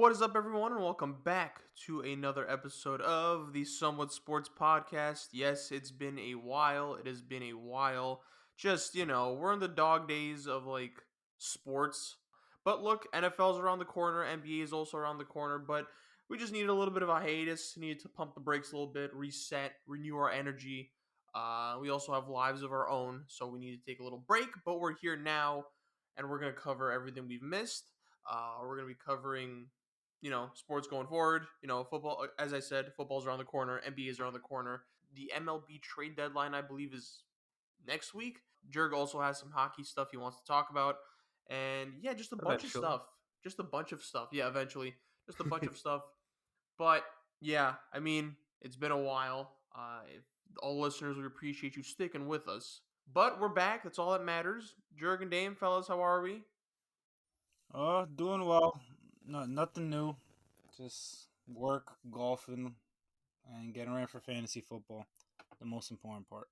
What is up, everyone, and welcome back to another episode of the Somewhat Sports Podcast. Yes, it's been a while. It has been a while. Just, we're in the dog days of sports. But look, NFL's around the corner, NBA is also around the corner, but we just needed a little bit of a hiatus. Needed to pump the brakes a little bit, reset, renew our energy. We also have lives of our own, so we need to take a little break, but we're here now, and we're going to cover everything we've missed. We're going to be covering sports going forward. Football, as I said, football's around the corner. NBA is around the corner. The MLB trade deadline, I believe, is next week. Jurg also has some hockey stuff he wants to talk about. And yeah, just a bunch of Eventually. stuff. Just a bunch of stuff. Yeah, eventually. Just a bunch of stuff. But yeah, I mean, it's been a while. All listeners, we appreciate you sticking with us. But we're back. That's all that matters. Jurg and Dame, fellas, how are we? Doing well. No, nothing new. Just work, golfing, and getting ready for fantasy football. The most important part.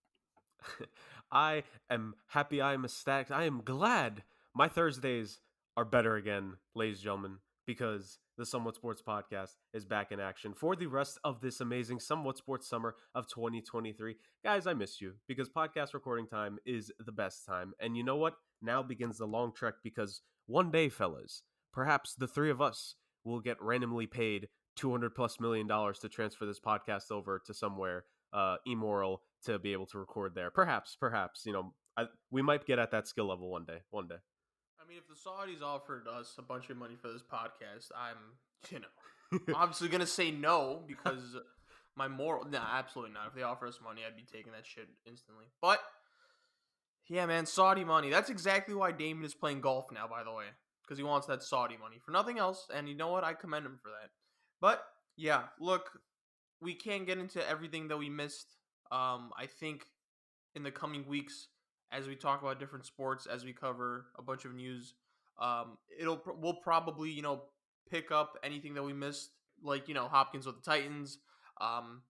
I am happy I am ecstatic. I am glad my Thursdays are better again, ladies and gentlemen, because the Somewhat Sports Podcast is back in action for the rest of this amazing Somewhat Sports summer of 2023. Guys, I missed you because podcast recording time is the best time. And you know what? Now begins the long trek because one day, fellas, perhaps the three of us will get randomly paid $200+ million to transfer this podcast over to somewhere immoral to be able to record there. Perhaps, we might get at that skill level one day. I mean, if the Saudis offered us a bunch of money for this podcast, I'm, obviously going to say no because my moral. Nah, absolutely not. If they offer us money, I'd be taking that shit instantly. But, yeah, man, Saudi money. That's exactly why Damon is playing golf now, by the way, because he wants that Saudi money for nothing else. And you know what? I commend him for that. But, yeah, look, we can't get into everything that we missed. I think in the coming weeks, as we talk about different sports, as we cover a bunch of news, we'll probably pick up anything that we missed, like Hopkins with the Titans,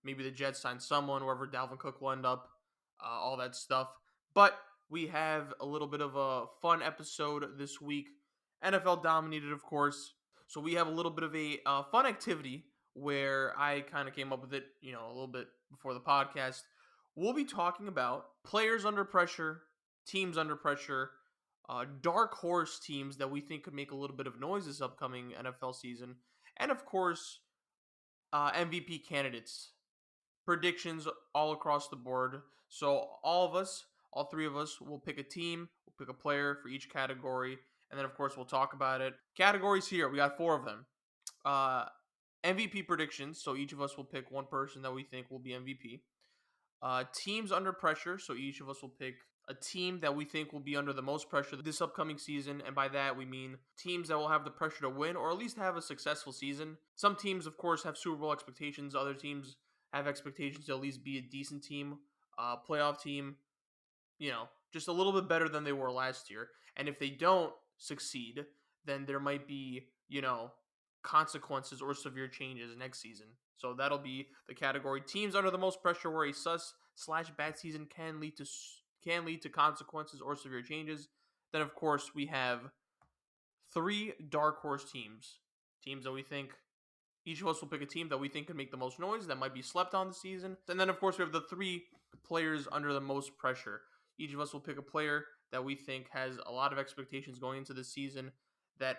maybe the Jets sign someone, wherever Dalvin Cook will end up, all that stuff. But we have a little bit of a fun episode this week. NFL dominated, of course, so we have a little bit of a fun activity where I kind of came up with it, a little bit before the podcast. We'll be talking about players under pressure, teams under pressure, dark horse teams that we think could make a little bit of noise this upcoming NFL season, and of course, MVP candidates. Predictions all across the board. So all three of us, will pick a team, we'll pick a player for each category, and then of course we'll talk about it. Categories here, we got 4 of them. MVP predictions, so each of us will pick one person that we think will be MVP. Teams under pressure, so each of us will pick a team that we think will be under the most pressure this upcoming season, and by that we mean teams that will have the pressure to win or at least have a successful season. Some teams, of course, have Super Bowl expectations. Other teams have expectations to at least be a decent team, playoff team, just a little bit better than they were last year. And if they don't succeed, then there might be, consequences or severe changes next season. So that'll be the category. Teams under the most pressure where a sus/bad season can lead to consequences or severe changes. Then of course we have 3 dark horse teams. Teams that we think each of us will pick a team that we think can make the most noise, that might be slept on the season. And then of course we have the 3 players under the most pressure. Each of us will pick a player that we think has a lot of expectations going into the season that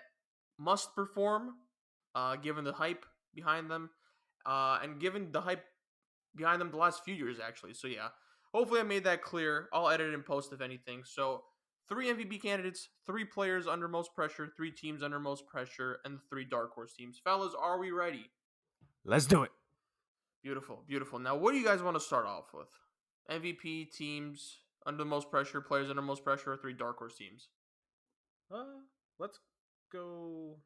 must perform, given the hype behind them, and given the hype behind them the last few years, actually. So yeah, hopefully I made that clear. I'll edit it and post if anything. So 3 MVP candidates, 3 players under most pressure, 3 teams under most pressure, and the 3 dark horse teams. Fellas, are we ready? Let's do it. Beautiful, beautiful. Now, what do you guys want to start off with? MVP teams under most pressure, players under most pressure, or 3 dark horse teams? Let's go.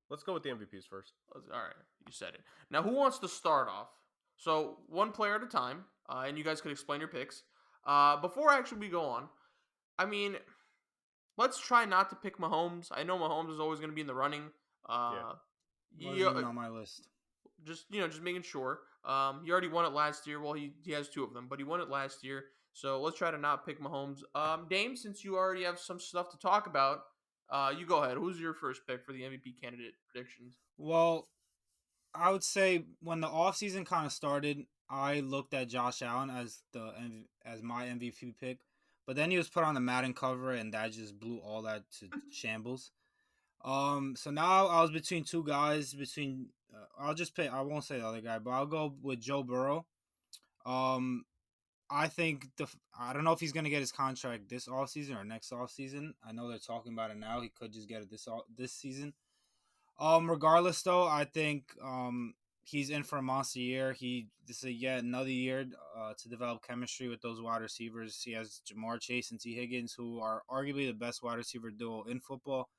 Let's go with the MVPs first. All right, you said it. Now, who wants to start off? So, one player at a time, and you guys could explain your picks. Before actually we go on, I mean, let's try not to pick Mahomes. I know Mahomes is always going to be in the running. Wasn't even on my list. Just making sure. He already won it last year. Well, he has 2 of them, but he won it last year. So let's try to not pick Mahomes. Dame, since you already have some stuff to talk about, you go ahead. Who's your first pick for the MVP candidate predictions? Well, I would say when the offseason kind of started, I looked at Josh Allen as as my MVP pick, but then he was put on the Madden cover, and that just blew all that to shambles. So now I was between two guys. Between I'll just pick. I won't say the other guy, but I'll go with Joe Burrow. Um, I think I don't know if he's gonna get his contract this offseason or next offseason. I know they're talking about it now. He could just get it this season. Regardless though, I think he's in for a monster year. This is yet another year to develop chemistry with those wide receivers. He has Jamar Chase and T Higgins, who are arguably the best wide receiver duo in football.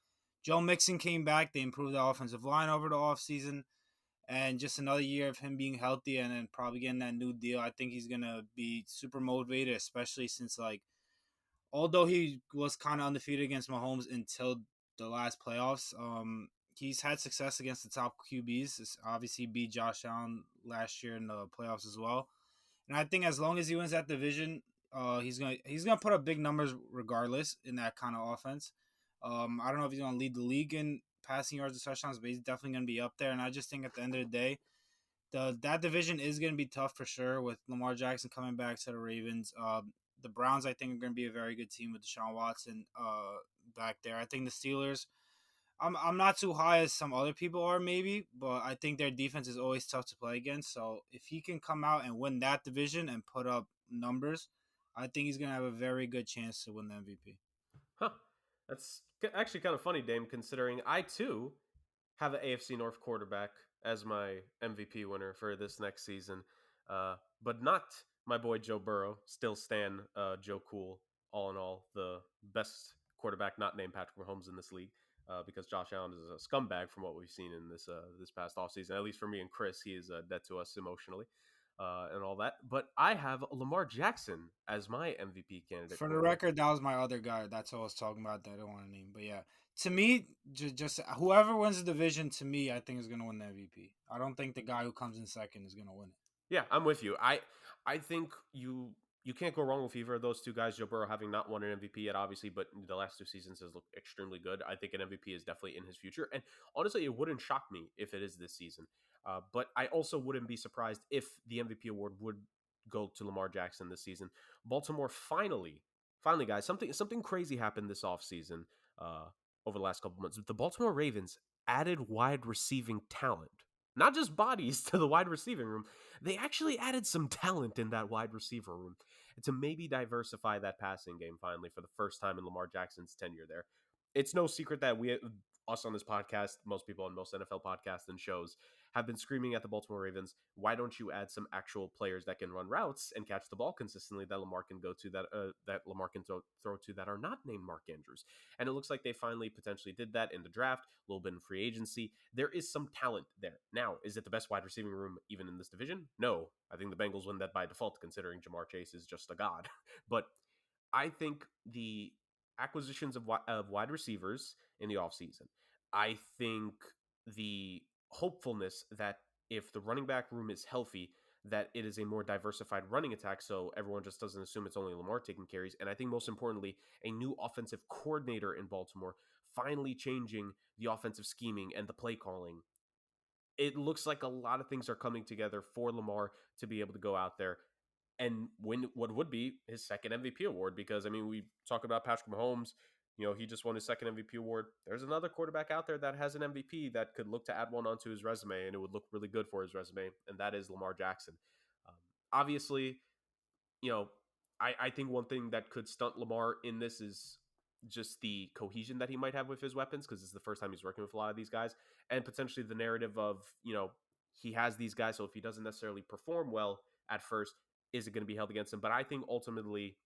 Joe Mixon came back. They improved the offensive line over the offseason. And just another year of him being healthy and then probably getting that new deal. I think he's gonna be super motivated, especially since although he was kind of undefeated against Mahomes until the last playoffs, he's had success against the top QBs. It's obviously beat Josh Allen last year in the playoffs as well. And I think as long as he wins that division, he's gonna put up big numbers regardless in that kind of offense. I don't know if he's gonna lead the league in passing yards and touchdowns, but he's definitely gonna be up there. And I just think at the end of the day, that division is going to be tough for sure with Lamar Jackson coming back to the Ravens. The Browns, I think, are going to be a very good team with Deshaun Watson back there. I think the Steelers, I'm not too high as some other people are maybe, but I think their defense is always tough to play against. So if he can come out and win that division and put up numbers, I think he's going to have a very good chance to win the MVP. Huh. That's actually kind of funny, Dame, considering I too have an AFC North quarterback as my MVP winner for this next season, but not my boy Joe Burrow. Still Stan Joe Cool. All in all, the best quarterback not named Patrick Mahomes in this league. Because Josh Allen is a scumbag from what we've seen in this past offseason. At least for me and Chris, he is dead to us emotionally and all that. But I have Lamar Jackson as my MVP candidate. For the record, that was my other guy. That's what I was talking about that I don't want to name. But yeah, to me, just whoever wins the division, to me, I think is going to win the MVP. I don't think the guy who comes in second is going to win it. Yeah, I'm with you. I think you can't go wrong with either of those two guys. Joe Burrow having not won an MVP yet, obviously, but the last two seasons has looked extremely good. I think an MVP is definitely in his future, and honestly, it wouldn't shock me if it is this season. But I also wouldn't be surprised if the MVP award would go to Lamar Jackson this season. Baltimore finally, guys, something crazy happened this offseason, over the last couple months. The Baltimore Ravens added wide receiving talent, not just bodies, to the wide receiving room. They actually added some talent in that wide receiver room to maybe diversify that passing game finally for the first time in Lamar Jackson's tenure there. It's no secret that us on this podcast, most people on most NFL podcasts and shows, have been screaming at the Baltimore Ravens, why don't you add some actual players that can run routes and catch the ball consistently that Lamar can go to, that Lamar can throw to, that are not named Mark Andrews. And it looks like they finally potentially did that in the draft, a little bit in free agency. There is some talent there. Now, is it the best wide receiving room even in this division? No. I think the Bengals win that by default, considering Jamar Chase is just a god. But I think the acquisitions of wide receivers in the offseason, I think the hopefulness that if the running back room is healthy, that it is a more diversified running attack, so everyone just doesn't assume it's only Lamar taking carries. And I think most importantly, a new offensive coordinator in Baltimore finally changing the offensive scheming and the play calling. It looks like a lot of things are coming together for Lamar to be able to go out there and win what would be his second MVP award. Because, I mean, we talk about Patrick Mahomes. He just won his second MVP award. There's another quarterback out there that has an MVP that could look to add one onto his resume, and it would look really good for his resume, and that is Lamar Jackson. Obviously, you know, I think one thing that could stunt Lamar in this is just the cohesion that he might have with his weapons, because it's the first time he's working with a lot of these guys, and potentially the narrative of, he has these guys, so if he doesn't necessarily perform well at first, is it going to be held against him? But I think ultimately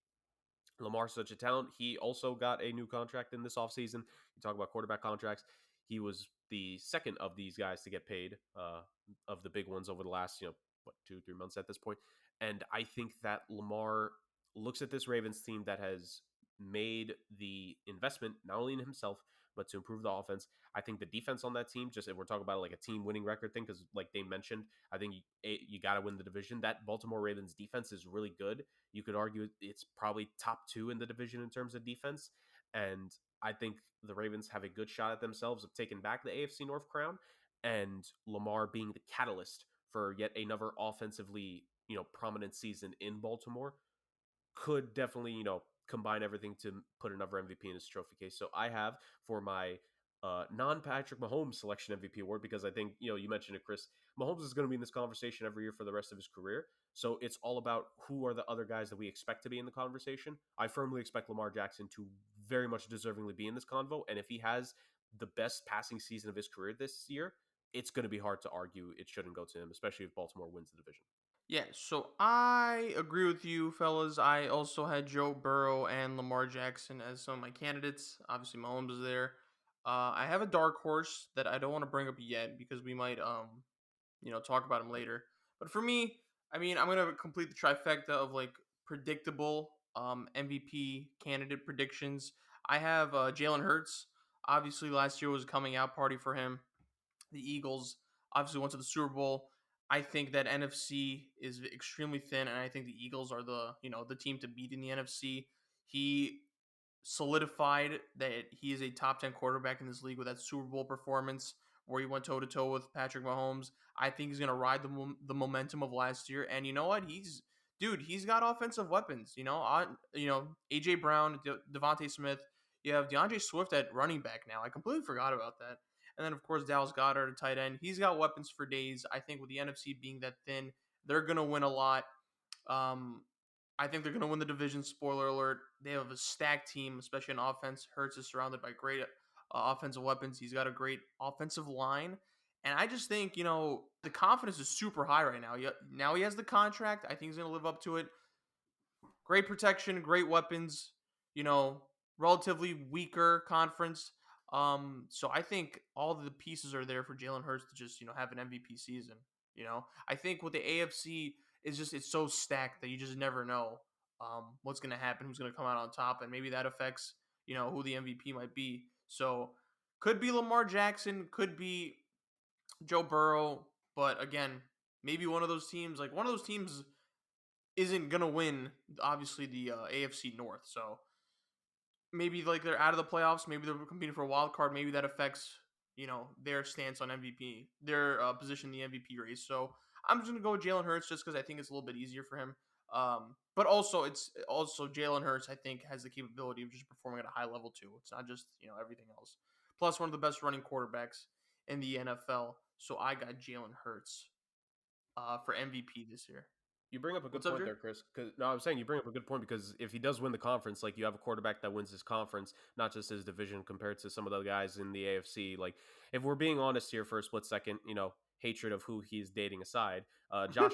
Lamar's such a talent. He also got a new contract in this offseason. You talk about quarterback contracts. He was the second of these guys to get paid, of the big ones over the last, 2-3 months at this point. And I think that Lamar looks at this Ravens team that has made the investment not only in himself, but to improve the offense. I think the defense on that team, just if we're talking about like a team winning record thing, because like they mentioned, I think you got to win the division. That Baltimore Ravens defense is really good. You could argue it's probably top 2 in the division in terms of defense. And I think the Ravens have a good shot at themselves of taking back the AFC North crown. and Lamar being the catalyst for yet another offensively, prominent season in Baltimore could definitely, combine everything to put another MVP in his trophy case. So I have for my non-Patrick Mahomes selection MVP award, because I think, you mentioned it, Chris, Mahomes is going to be in this conversation every year for the rest of his career. So it's all about who are the other guys that we expect to be in the conversation. I firmly expect Lamar Jackson to very much deservingly be in this convo. And if he has the best passing season of his career this year, it's going to be hard to argue it shouldn't go to him, especially if Baltimore wins the division. Yeah, so I agree with you, fellas. I also had Joe Burrow and Lamar Jackson as some of my candidates. Obviously, Mahomes is there. I have a dark horse that I don't want to bring up yet because we might, talk about him later. But for me, I mean, I'm gonna complete the trifecta of like predictable MVP candidate predictions. I have Jalen Hurts. Obviously, last year was a coming out party for him. The Eagles obviously went to the Super Bowl. I think that NFC is extremely thin, and I think the Eagles are the team to beat in the NFC. He solidified that he is a top 10 quarterback in this league with that Super Bowl performance where he went toe to toe with Patrick Mahomes. I think he's going to ride the momentum of last year, and you know what? He's got offensive weapons. AJ Brown, Devontae Smith. You have DeAndre Swift at running back now. I completely forgot about that. And then, of course, Dallas Goedert at tight end. He's got weapons for days. I think with the NFC being that thin, they're going to win a lot. I think they're going to win the division. Spoiler alert. They have a stacked team, especially on offense. Hurts is surrounded by great offensive weapons. He's got a great offensive line. And I just think, the confidence is super high right now. Now he has the contract. I think he's going to live up to it. Great protection, great weapons, relatively weaker conference. So I think all the pieces are there for Jalen Hurts to just, have an MVP season. I think with the AFC it's so stacked that you just never know what's going to happen, who's going to come out on top, and maybe that affects, who the MVP might be. So could be Lamar Jackson, could be Joe Burrow, but again, maybe one of those teams isn't going to win, obviously, the AFC North. So maybe like they're out of the playoffs. Maybe they're competing for a wild card. Maybe that affects their stance on MVP, their position in the MVP race. So I'm just gonna go with Jalen Hurts just because I think it's a little bit easier for him. But also it's also Jalen Hurts I think has the capability of just performing at a high level too. It's not just everything else. Plus one of the best running quarterbacks in the NFL. So I got Jalen Hurts for MVP this year. You bring up a good What's up, point Drew? there, Chris. I'm saying you bring up a good point because if he does win the conference, like you have a quarterback that wins his conference, not just his division, compared to some of the guys in the AFC. Like, if we're being honest here for a split second, hatred of who he's dating aside, Josh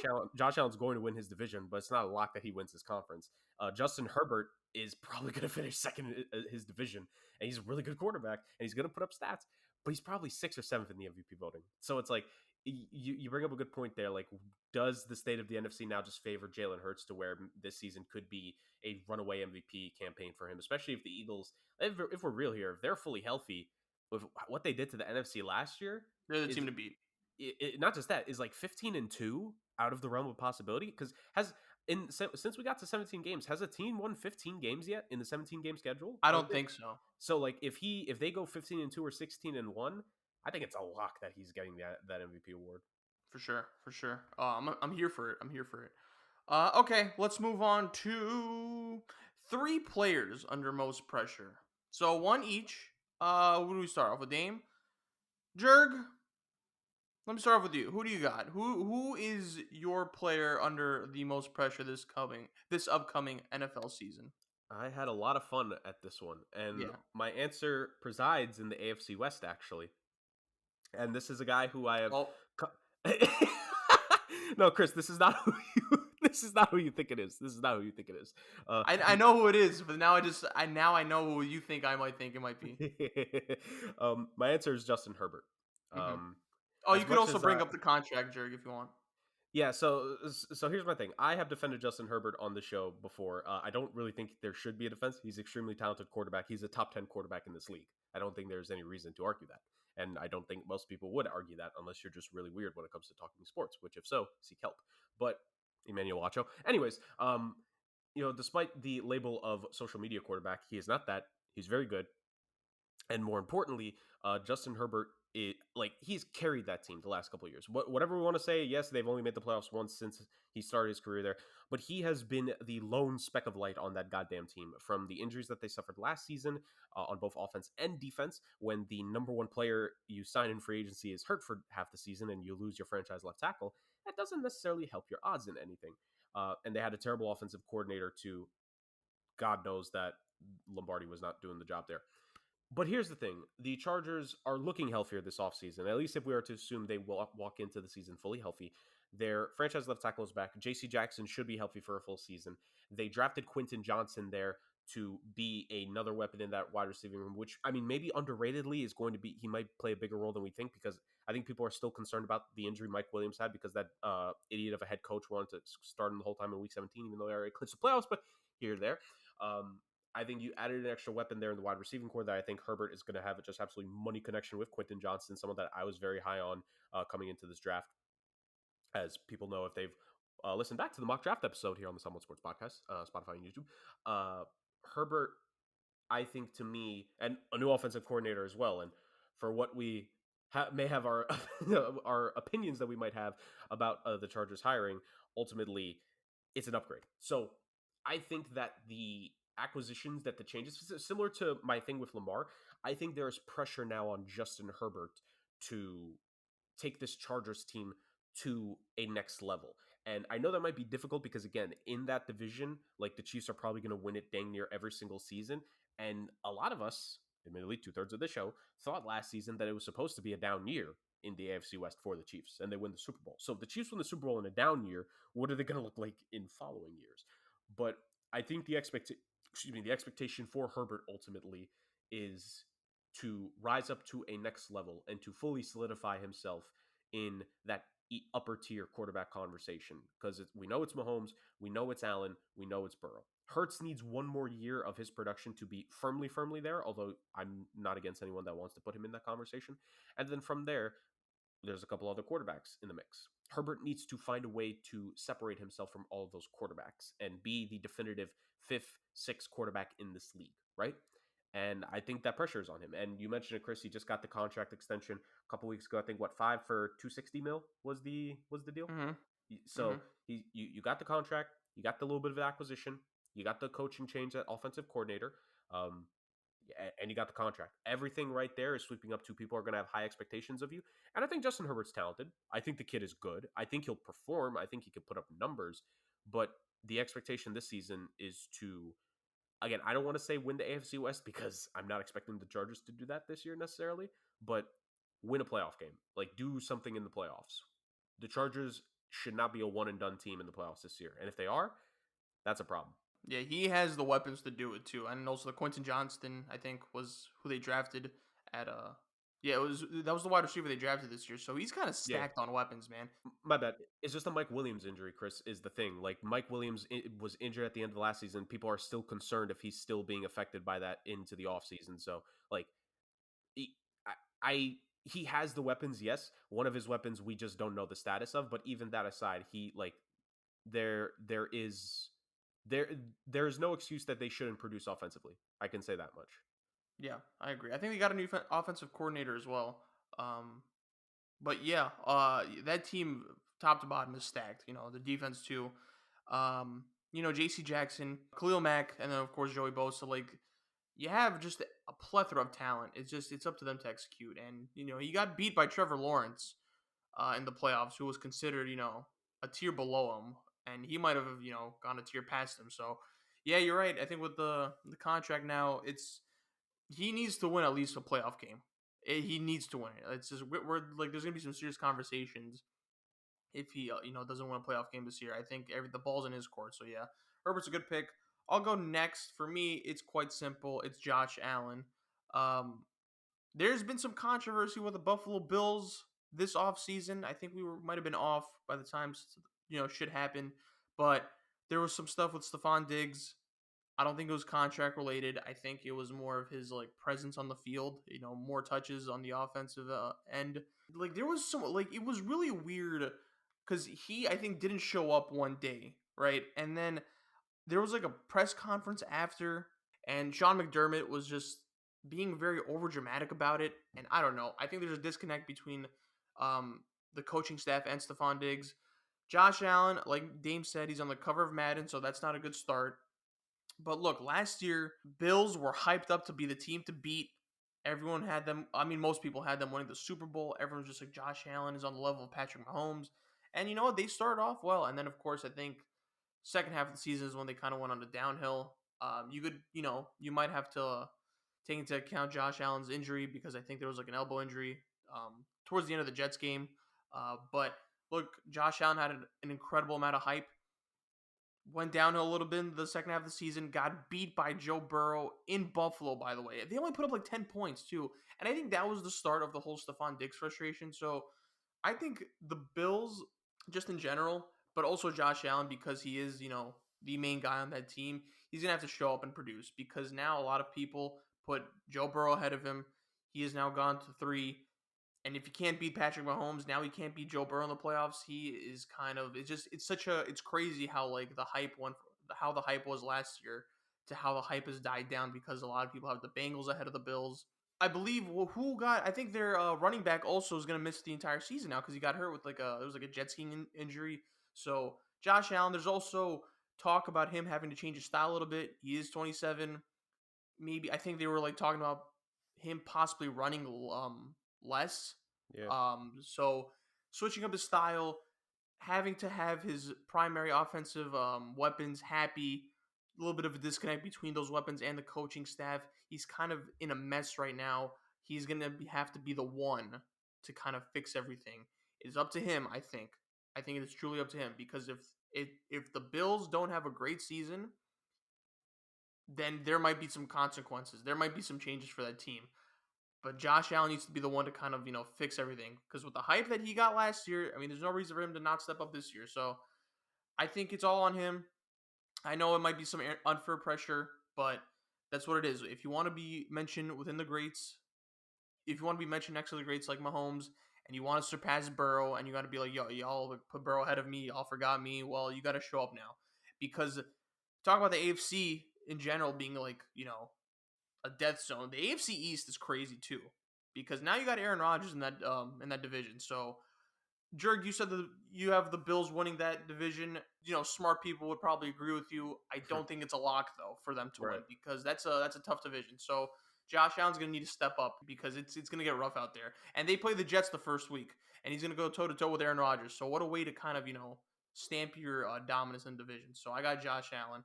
Allen's going to win his division, but it's not a lock that he wins his conference. Justin Herbert is probably going to finish second in his division, and he's a really good quarterback, and he's going to put up stats, but he's probably 6th or 7th in the MVP voting. So it's like, you bring up a good point there. Like, does the state of the NFC now just favor Jalen Hurts to where this season could be a runaway MVP campaign for him, especially if the Eagles, if we're real here, if they're fully healthy, with what they did to the NFC last year, They're the team to beat. Not just that, is like 15-2 out of the realm of possibility? Because since we got to 17 games, has a team won 15 games yet in the 17 game schedule? I don't think so. So like if they go 15-2 or 16-1, I think it's a lock that he's getting that MVP award. For sure. I'm here for it. Okay, let's move on to 3 players under most pressure. So one each. Who do we start off with? Dame? Jurg? Let me start off with you. Who do you got? Who is your player under the most pressure this upcoming NFL season? I had a lot of fun at this one, and Yeah. my answer presides in the AFC West, actually. And this is a guy who I have. Well, No, Chris, this is not who you think it is. This is not who you think it is. I know who it is, but now I know who you think I might think it might be. My answer is Justin Herbert. You could also bring up the contract, Jurg, if you want. Yeah, so here's my thing. I have defended Justin Herbert on the show before. I don't really think there should be a defense. He's an extremely talented quarterback. He's a top 10 quarterback in this league. I don't think there's any reason to argue that. And I don't think most people would argue that unless you're just really weird when it comes to talking sports, which if so, seek help. But Emmanuel Wacho. Anyways, despite the label of social media quarterback, he is not that. He's very good. And more importantly, Justin Herbert he's carried that team the last couple of years. Whatever we want to say, yes, they've only made the playoffs once since he started his career there, but he has been the lone speck of light on that goddamn team. From the injuries that they suffered last season on both offense and defense, when the number one player you sign in free agency is hurt for half the season and you lose your franchise left tackle, that doesn't necessarily help your odds in anything. And they had a terrible offensive coordinator too. God knows that Lombardi was not doing the job there. But here's the thing. The Chargers are looking healthier this offseason, at least if we are to assume they will walk into the season fully healthy. Their franchise left tackle is back. J.C. Jackson should be healthy for a full season. They drafted Quentin Johnson there to be another weapon in that wide receiving room, which, I mean, maybe underratedly is going to be, he might play a bigger role than we think, because I think people are still concerned about the injury Mike Williams had, because that idiot of a head coach wanted to start him the whole time in week 17, even though they already clinched the playoffs, but here or there. I think you added an extra weapon there in the wide receiving core that I think Herbert is going to have just absolutely money connection with. Quentin Johnson, someone that I was very high on coming into this draft. As people know, if they've listened back to the mock draft episode here on the Somewhat Sports Podcast, Spotify and YouTube, Herbert, I think, to me, and a new offensive coordinator as well, and for what we may have our our opinions that we might have about the Chargers hiring, ultimately, it's an upgrade. So I think that the acquisitions, that the changes, similar to my thing with Lamar, I think there's pressure now on Justin Herbert to take this Chargers team to a next level. And I know that might be difficult because, again, in that division, like, the Chiefs are probably going to win it dang near every single season. And a lot of us, admittedly 2/3 of the show, thought last season that it was supposed to be a down year in the AFC West for the Chiefs, and they win the Super Bowl. So if the Chiefs win the Super Bowl in a down year, what are they going to look like in following years? But I think the expectation for Herbert ultimately is to rise up to a next level and to fully solidify himself in that upper tier quarterback conversation, because we know it's Mahomes, we know it's Allen, we know it's Burrow. Hurts needs one more year of his production to be firmly there, although I'm not against anyone that wants to put him in that conversation. And then from there, there's a couple other quarterbacks in the mix. Herbert needs to find a way to separate himself from all of those quarterbacks and be the definitive 5th, 6th quarterback in this league, right? And I think that pressure is on him. And you mentioned it, Chris. He just got the contract extension a couple weeks ago. I think 5 for $260 million was the deal. Mm-hmm. So you got the contract, you got the little bit of acquisition, you got the coaching change at offensive coordinator, and you got the contract. Everything right there is sweeping up to people are going to have high expectations of you. And I think Justin Herbert's talented. I think the kid is good. I think he'll perform. I think he could put up numbers. But the expectation this season is to, again, I don't want to say win the AFC West, because I'm not expecting the Chargers to do that this year necessarily, but win a playoff game. Like, do something in the playoffs. The Chargers should not be a one-and-done team in the playoffs this year. And if they are, that's a problem. Yeah, he has the weapons to do it too. And also the Quentin Johnston, I think, was who they drafted at that was the wide receiver they drafted this year. So he's kind of stacked on weapons, man. My bad. It's just the Mike Williams injury, Chris, is the thing. Like, Mike Williams was injured at the end of last season. People are still concerned if he's still being affected by that into the offseason. So, like, he has the weapons, yes. One of his weapons we just don't know the status of. But even that aside, there is no excuse that they shouldn't produce offensively. I can say that much. Yeah, I agree. I think they got a new offensive coordinator as well. But yeah, that team top to bottom is stacked. You know, the defense too. J.C. Jackson, Khalil Mack, and then of course Joey Bosa. Like, you have just a plethora of talent. It's up to them to execute. And he got beat by Trevor Lawrence in the playoffs, who was considered a tier below him. And he might have, gone a tier past him. So, yeah, you're right. I think with the contract now, he needs to win at least a playoff game. He needs to win it. It's just we're like, there's gonna be some serious conversations if he doesn't win a playoff game this year. I think the ball's in his court. So yeah, Herbert's a good pick. I'll go next. For me, it's quite simple. It's Josh Allen. There's been some controversy with the Buffalo Bills this offseason. I think we might have been off by the time shit happened, but there was some stuff with Stephon Diggs. I don't think it was contract related. I think it was more of his presence on the field, more touches on the offensive end. Like, there was it was really weird because he, I think, didn't show up one day, right? And then there was a press conference after, and Sean McDermott was just being very overdramatic about it. And I don't know. I think there's a disconnect between the coaching staff and Stephon Diggs. Josh Allen, like Dame said, he's on the cover of Madden, so that's not a good start. But look, last year, Bills were hyped up to be the team to beat. Everyone had them. I mean, most people had them winning the Super Bowl. Everyone was just like, Josh Allen is on the level of Patrick Mahomes. And you know what? They started off well. And then, of course, I think second half of the season is when they kind of went on the downhill. You might have to take into account Josh Allen's injury because I think there was like an elbow injury towards the end of the Jets game. But look, Josh Allen had an incredible amount of hype. Went downhill a little bit in the second half of the season. Got beat by Joe Burrow in Buffalo, by the way. They only put up like 10 points, too. And I think that was the start of the whole Stephon Diggs frustration. So I think the Bills, just in general, but also Josh Allen, because he is, the main guy on that team, he's going to have to show up and produce because now a lot of people put Joe Burrow ahead of him. He has now gone to 3. And if you can't beat Patrick Mahomes, now he can't beat Joe Burrow in the playoffs. He is it's crazy how like how the hype was last year to how the hype has died down because a lot of people have the Bengals ahead of the Bills. I believe I think their running back also is going to miss the entire season now because he got hurt with it was like a jet skiing injury. So Josh Allen, there's also talk about him having to change his style a little bit. He is 27. Maybe I think they were like talking about him possibly running less. Yeah. So switching up his style, having to have his primary offensive weapons happy, a little bit of a disconnect between those weapons and the coaching staff. He's kind of in a mess right now. He's going to have to be the one to kind of fix everything. It's up to him, I think. I think it is truly up to him because if the Bills don't have a great season, then there might be some consequences. There might be some changes for that team. But Josh Allen needs to be the one to kind of, fix everything. Because with the hype that he got last year, I mean, there's no reason for him to not step up this year. So I think it's all on him. I know it might be some unfair pressure, but that's what it is. If you want to be mentioned within the greats, if you want to be mentioned next to the greats like Mahomes, and you want to surpass Burrow, and you got to be like, yo, y'all put Burrow ahead of me, y'all forgot me, well, you got to show up now. Because talk about the AFC in general being like, a death zone. The AFC East is crazy too, because now you got Aaron Rodgers in that division. So, Jurg, you said that you have the Bills winning that division. Smart people would probably agree with you. I don't think it's a lock though for them to win because that's a tough division. So, Josh Allen's going to need to step up because it's going to get rough out there. And they play the Jets the first week, and he's going to go toe to toe with Aaron Rodgers. So, what a way to kind of stamp your dominance in the division. So, I got Josh Allen.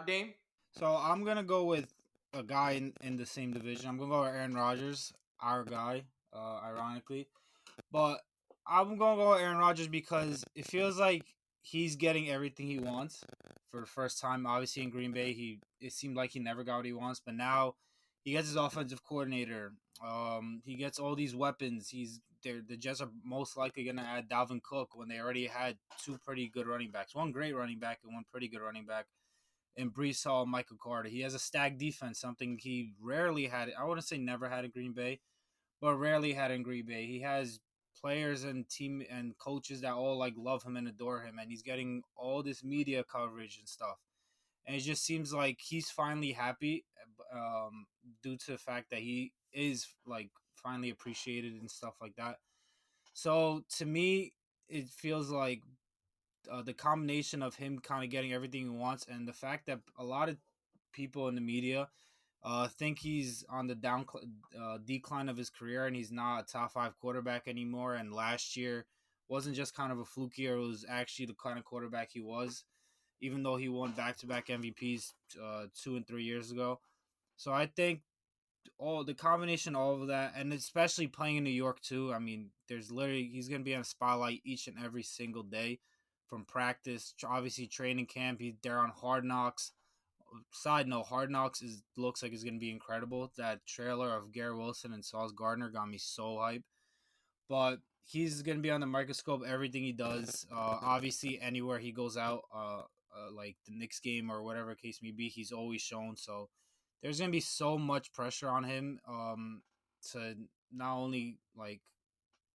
Dame. So I'm gonna go with a guy in the same division. I'm gonna go with Aaron Rodgers, our guy, ironically. But I'm gonna go with Aaron Rodgers because it feels like he's getting everything he wants for the first time. Obviously in Green Bay, it seemed like he never got what he wants, but now he gets his offensive coordinator. He gets all these weapons. The Jets are most likely gonna add Dalvin Cook when they already had 2 pretty good running backs, one great running back and one pretty good running back. And Brees Hall, Michael Carter. He has a stacked defense, something he rarely had. I wouldn't say never had in Green Bay, but rarely had in Green Bay. He has players and team and coaches that all like love him and adore him, and he's getting all this media coverage and stuff. And it just seems like he's finally happy due to the fact that he is like finally appreciated and stuff like that. So to me, it feels like the combination of him kind of getting everything he wants and the fact that a lot of people in the media think he's on the decline of his career and he's not a top 5 quarterback anymore. And last year wasn't just kind of a fluke year; it was actually the kind of quarterback he was, even though he won back-to-back MVPs 2 and 3 years ago. So I think all the combination of all of that, and especially playing in New York too. I mean, he's gonna be on a spotlight each and every single day, from practice, obviously training camp. They're on Hard Knocks. Side note: Hard Knocks looks like it's gonna be incredible. That trailer of Garrett Wilson and Sauce Gardner got me so hyped. But he's gonna be on the microscope. Everything he does, obviously, anywhere he goes out, like the Knicks game or whatever case may be, he's always shown. So there's gonna be so much pressure on him to not only like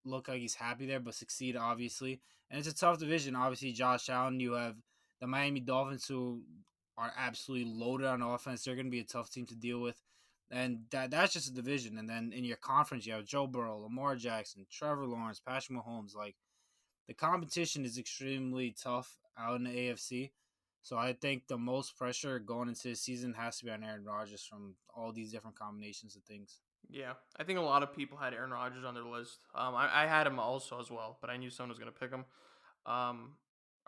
look like he's happy there, but succeed, obviously. And it's a tough division. Obviously, Josh Allen, you have the Miami Dolphins, who are absolutely loaded on offense. They're going to be a tough team to deal with. And that's just a division. And then in your conference, you have Joe Burrow, Lamar Jackson, Trevor Lawrence, Patrick Mahomes. Like, the competition is extremely tough out in the AFC. So I think the most pressure going into the season has to be on Aaron Rodgers from all these different combinations of things. Yeah, I think a lot of people had Aaron Rodgers on their list. I had him also as well, but I knew someone was going to pick him. All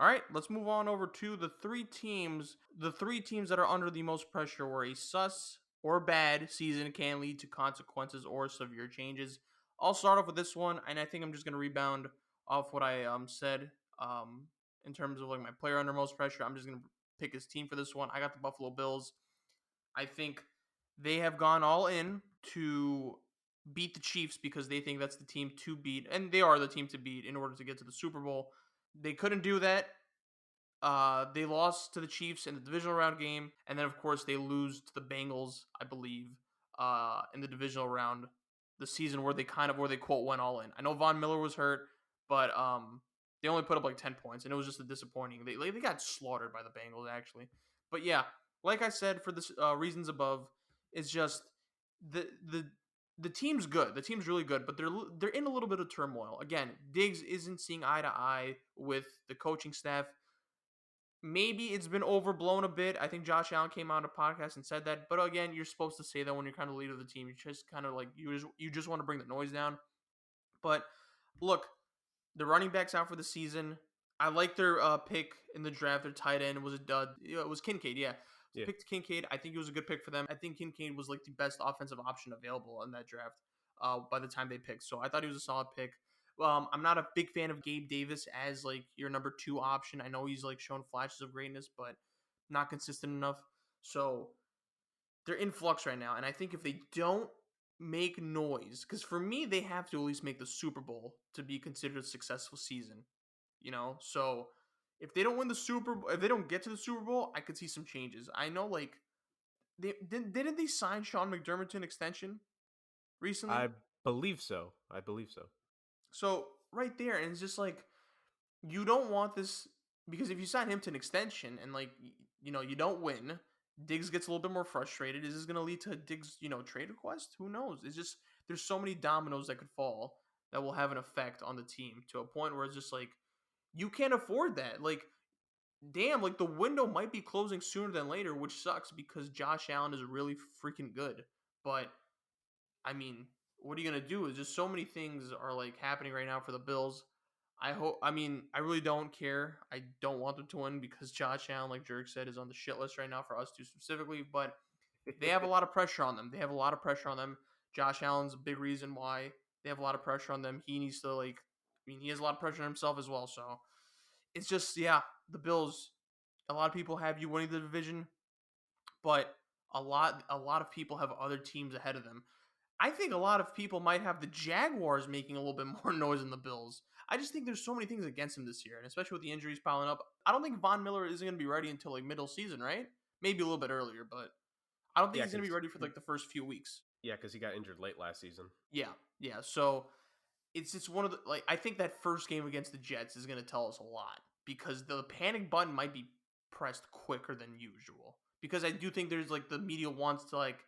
right, let's move on over to the three teams. The three teams that are under the most pressure where a sus or bad season can lead to consequences or severe changes. I'll start off with this one, and I think I'm just going to rebound off what I said in terms of like my player under most pressure. I'm just going to pick his team for this one. I got the Buffalo Bills. I think they have gone all in to beat the Chiefs because they think that's the team to beat, and they are the team to beat in order to get to the Super Bowl. They couldn't do that. They lost to the Chiefs in the divisional round game, and then of course they lose to the Bengals, I believe, in the divisional round, the season where they quote went all in. I know Von Miller was hurt, but they only put up like 10 points, and it was just a disappointing. They got slaughtered by the Bengals actually, but yeah, like I said, for the reasons above, it's just the team's good. The team's really good, but they're in a little bit of turmoil. Again, Diggs isn't seeing eye to eye with the coaching staff. Maybe it's been overblown a bit. I think Josh Allen came on a podcast and said that. But again, you're supposed to say that when you're kind of leader of the team. You just kind of like you just want to bring the noise down. But look, the running backs out for the season. I like their pick in the draft. Their tight end was a dud. It was Kincaid, yeah. Yeah. Picked Kincaid. I think it was a good pick for them. I think Kincaid was like the best offensive option available in that draft by the time they picked. So I thought he was a solid pick. I'm not a big fan of Gabe Davis as like your number 2 option. I know he's like shown flashes of greatness, but not consistent enough. So they're in flux right now. And I think if they don't make noise, because for me, they have to at least make the Super Bowl to be considered a successful season. So if they don't win the Super Bowl, if they don't get to the Super Bowl, I could see some changes. I know, like, didn't they sign Sean McDermott to an extension recently? I believe so. So right there, and it's just like you don't want this because if you sign him to an extension and like you don't win, Diggs gets a little bit more frustrated. Is this going to lead to a Diggs trade request? Who knows? It's just there's so many dominoes that could fall that will have an effect on the team to a point where it's just like you can't afford that. Like, damn, like the window might be closing sooner than later, which sucks because Josh Allen is really freaking good. But I mean, what are you gonna do? It's just so many things are like happening right now for the Bills. I really don't care. I don't want them to win because Josh Allen, like Jurg said, is on the shit list right now for us two specifically. But they have a lot of pressure on them. Josh Allen's a big reason why they have a lot of pressure on them. He needs to he has a lot of pressure on himself as well. So it's just, yeah, the Bills. A lot of people have you winning the division, but a lot of people have other teams ahead of them. I think a lot of people might have the Jaguars making a little bit more noise than the Bills. I just think there's so many things against him this year, and especially with the injuries piling up. I don't think Von Miller isn't going to be ready until like middle season, right? Maybe a little bit earlier, but I don't think Yeah, he's going to be ready for like the first few weeks. Yeah, because he got injured late last season. Yeah. So it's just one of the I think that first game against the Jets is going to tell us a lot because the panic button might be pressed quicker than usual. Because I do think there's like the media wants to like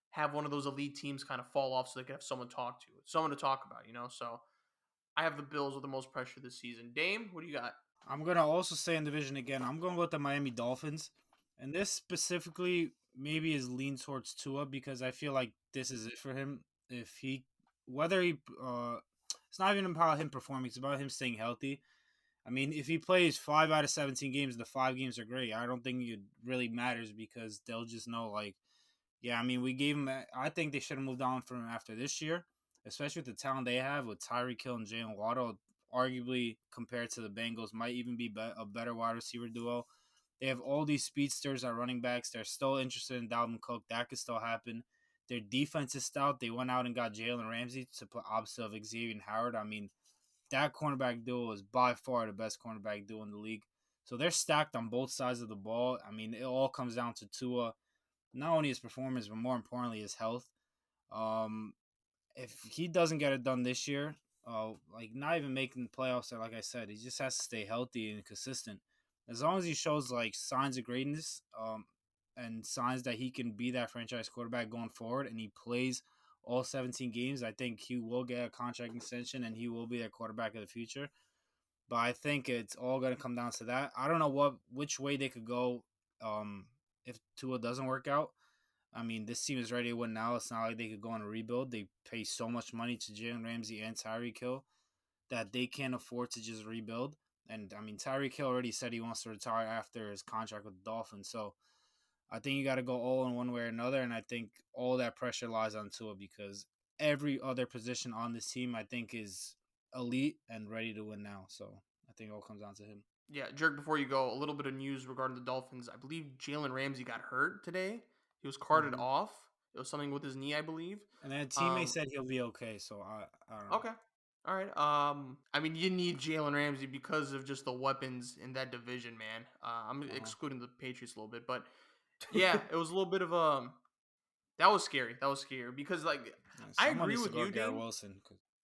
have one of those elite teams kind of fall off so they can have someone to talk about, So I have the Bills with the most pressure this season. Dame, what do you got? I'm going to also say in division again, I'm going with the Miami Dolphins. And this specifically maybe is lean towards Tua because I feel like this is it for him. If he, whether he, it's not even about him performing, it's about him staying healthy. I mean, if he plays 5 out of 17 games, the 5 games are great. I don't think it really matters because they'll just know, like, yeah, I mean, we gave him, I think they should have moved on from him after this year, especially with the talent they have with Tyreek Hill and Jalen Waddle, arguably compared to the Bengals, might even be a better wide receiver duo. They have all these speedsters at running backs. They're still interested in Dalvin Cook. That could still happen. Their defense is stout. They went out and got Jalen Ramsey to put opposite of Xavier Howard. I mean, that cornerback duo is by far the best cornerback duo in the league. So they're stacked on both sides of the ball. I mean, it all comes down to Tua, not only his performance, but more importantly, his health. If he doesn't get it done this year, like not even making the playoffs, like I said, he just has to stay healthy and consistent. As long as he shows like signs of greatness, and signs that he can be that franchise quarterback going forward, and he plays all 17 games, I think he will get a contract extension and he will be their quarterback of the future. But I think it's all going to come down to that. I don't know which way they could go if Tua doesn't work out. I mean, this team is ready to win now. It's not like they could go on a rebuild. They pay so much money to Jalen Ramsey and Tyreek Hill that they can't afford to just rebuild. And I mean, Tyreek Hill already said he wants to retire after his contract with the Dolphins. So I think you got to go all in one way or another. And I think all that pressure lies on Tua because every other position on this team, I think, is elite and ready to win now. So I think it all comes down to him. Yeah, Jurg, before you go, a little bit of news regarding the Dolphins. I believe Jalen Ramsey got hurt today. He was carted off. It was something with his knee, I believe. And then a teammate said he'll be okay, so I don't know. Okay. All right. I mean, you need Jalen Ramsey because of just the weapons in that division, man. I'm excluding the Patriots a little bit, but yeah, it was a little bit of that was scary. That was scary because, like, I agree with you, Dame. Wilson.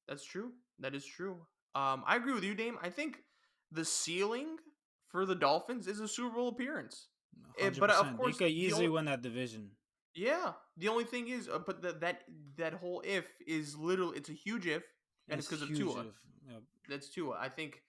That's true. That is true. I agree with you, Dame. I think the ceiling for the Dolphins is a Super Bowl appearance. 100%. But of course, they could easily win that division. Yeah. The only thing is, but that whole if is literally, it's a huge if, and it's because of Tua. Yep. That's Tua. I think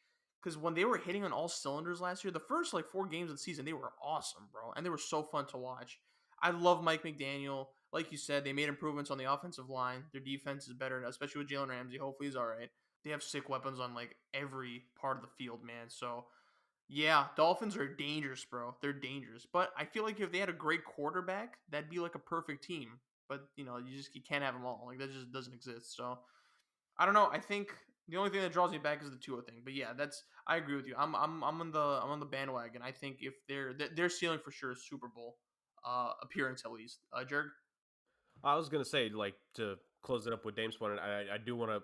because when they were hitting on all cylinders last year, the first 4 games of the season, they were awesome, bro, and they were so fun to watch. I love Mike McDaniel. Like you said, they made improvements on the offensive line. Their defense is better, especially with Jalen Ramsey. Hopefully he's all right. They have sick weapons on every part of the field, man. So, yeah, Dolphins are dangerous, bro. They're dangerous. But I feel like if they had a great quarterback, that'd be a perfect team. But, you can't have them all. That just doesn't exist. So, I don't know. I think the only thing that draws me back is the Tua thing. But yeah, I agree with you. I'm on the bandwagon. I think if their ceiling for sure is Super Bowl appearance at least. Jurg? I was gonna say, to close it up with Dame's point, I do want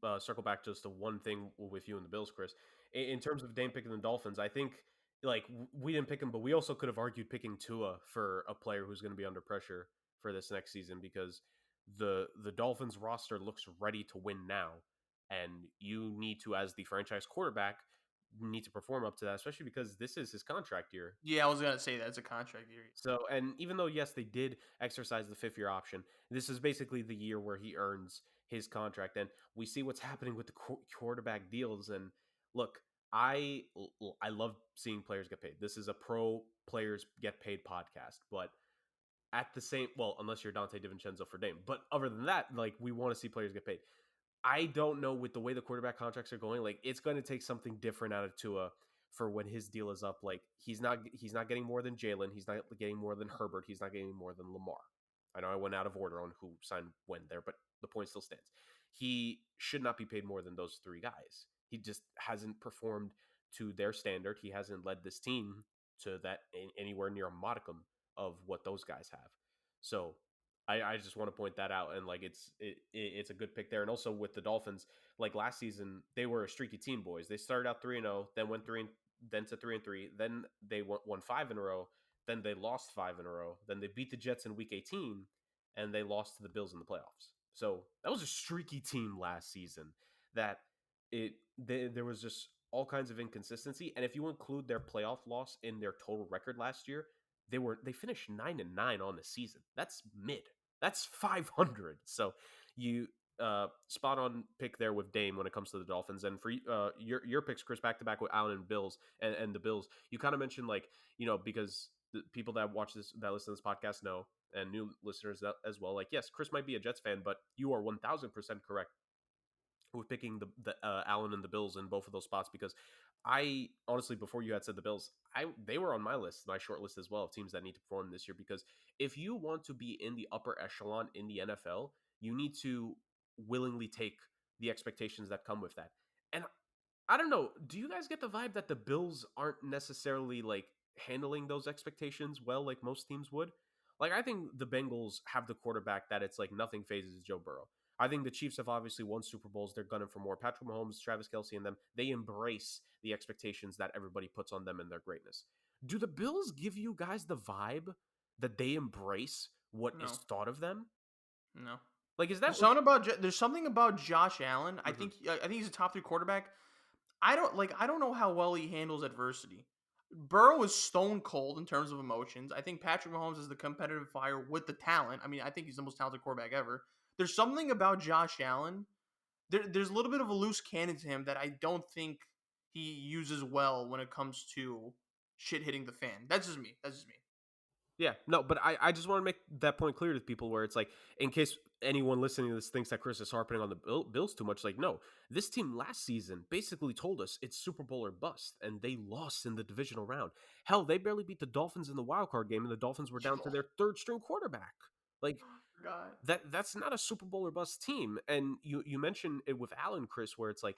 to circle back just to one thing with you and the Bills, Chris. In terms of Dame picking the Dolphins, I think we didn't pick him, but we also could have argued picking Tua for a player who's going to be under pressure for this next season because the Dolphins roster looks ready to win now, and you need to, as the franchise quarterback, need to perform up to that, especially because this is his contract year. Yeah, I was going to say that it's a contract year. So, and even though, yes, they did exercise the 5th-year option, this is basically the year where he earns his contract. And we see what's happening with the quarterback deals. And look, I love seeing players get paid. This is a pro players get paid podcast. But at the same, well, unless you're Dante DiVincenzo for Dame. But other than that, we want to see players get paid. I don't know, with the way the quarterback contracts are going, it's going to take something different out of Tua for when his deal is up. He's not getting more than Jalen. He's not getting more than Herbert. He's not getting more than Lamar. I know I went out of order on who signed when there, but the point still stands. He should not be paid more than those 3 guys. He just hasn't performed to their standard. He hasn't led this team to that anywhere near a modicum of what those guys have. So I just want to point that out, and it's a good pick there. And also with the Dolphins, last season, they were a streaky team, boys. They started out 3-0, then went 3 to 3-3, then they won 5 in a row, then they lost 5 in a row, then they beat the Jets in Week 18, and they lost to the Bills in the playoffs. So that was a streaky team last season. There was just all kinds of inconsistency, and if you include their playoff loss in their total record last year, they finished 9-9 on the season. That's mid. That's 500. So you spot on pick there with Dame when it comes to the Dolphins. And for your picks, Chris, back to back with Allen and Bills and the Bills, you kind of mentioned because the people that watch this, that listen to this podcast know, and new listeners as well, yes, Chris might be a Jets fan, but you are 1000% correct with picking the Allen and the Bills in both of those spots, because I honestly, before you had said the Bills, they were on my list, my short list as well, of teams that need to perform this year. Because if you want to be in the upper echelon in the NFL, you need to willingly take the expectations that come with that. And I don't know, do you guys get the vibe that the Bills aren't necessarily handling those expectations well, like most teams would? I think the Bengals have the quarterback that it's nothing phases Joe Burrow. I think the Chiefs have obviously won Super Bowls. They're gunning for more. Patrick Mahomes, Travis Kelce, and them, they embrace the expectations that everybody puts on them and their greatness. Do the Bills give you guys the vibe that they embrace what is thought of them? No. Is that there's something about Josh Allen. Mm-hmm. I think he's a top 3 quarterback. I don't know how well he handles adversity. Burrow is stone cold in terms of emotions. I think Patrick Mahomes is the competitive fire with the talent. I mean, I think he's the most talented quarterback ever. There's something about Josh Allen. There's a little bit of a loose cannon to him that I don't think he uses well when it comes to shit hitting the fan. That's just me. That's just me. Yeah, no, but I just want to make that point clear to people where it's like, in case anyone listening to this thinks that Chris is harping on the Bills too much, like, no, this team last season basically told us it's Super Bowl or bust, and they lost in the divisional round. Hell, they barely beat the Dolphins in the wild card game, and the Dolphins were down to their third string quarterback. Like, God. that's not a Super Bowl or bust team. And you mentioned it with Allen, Chris, where it's like,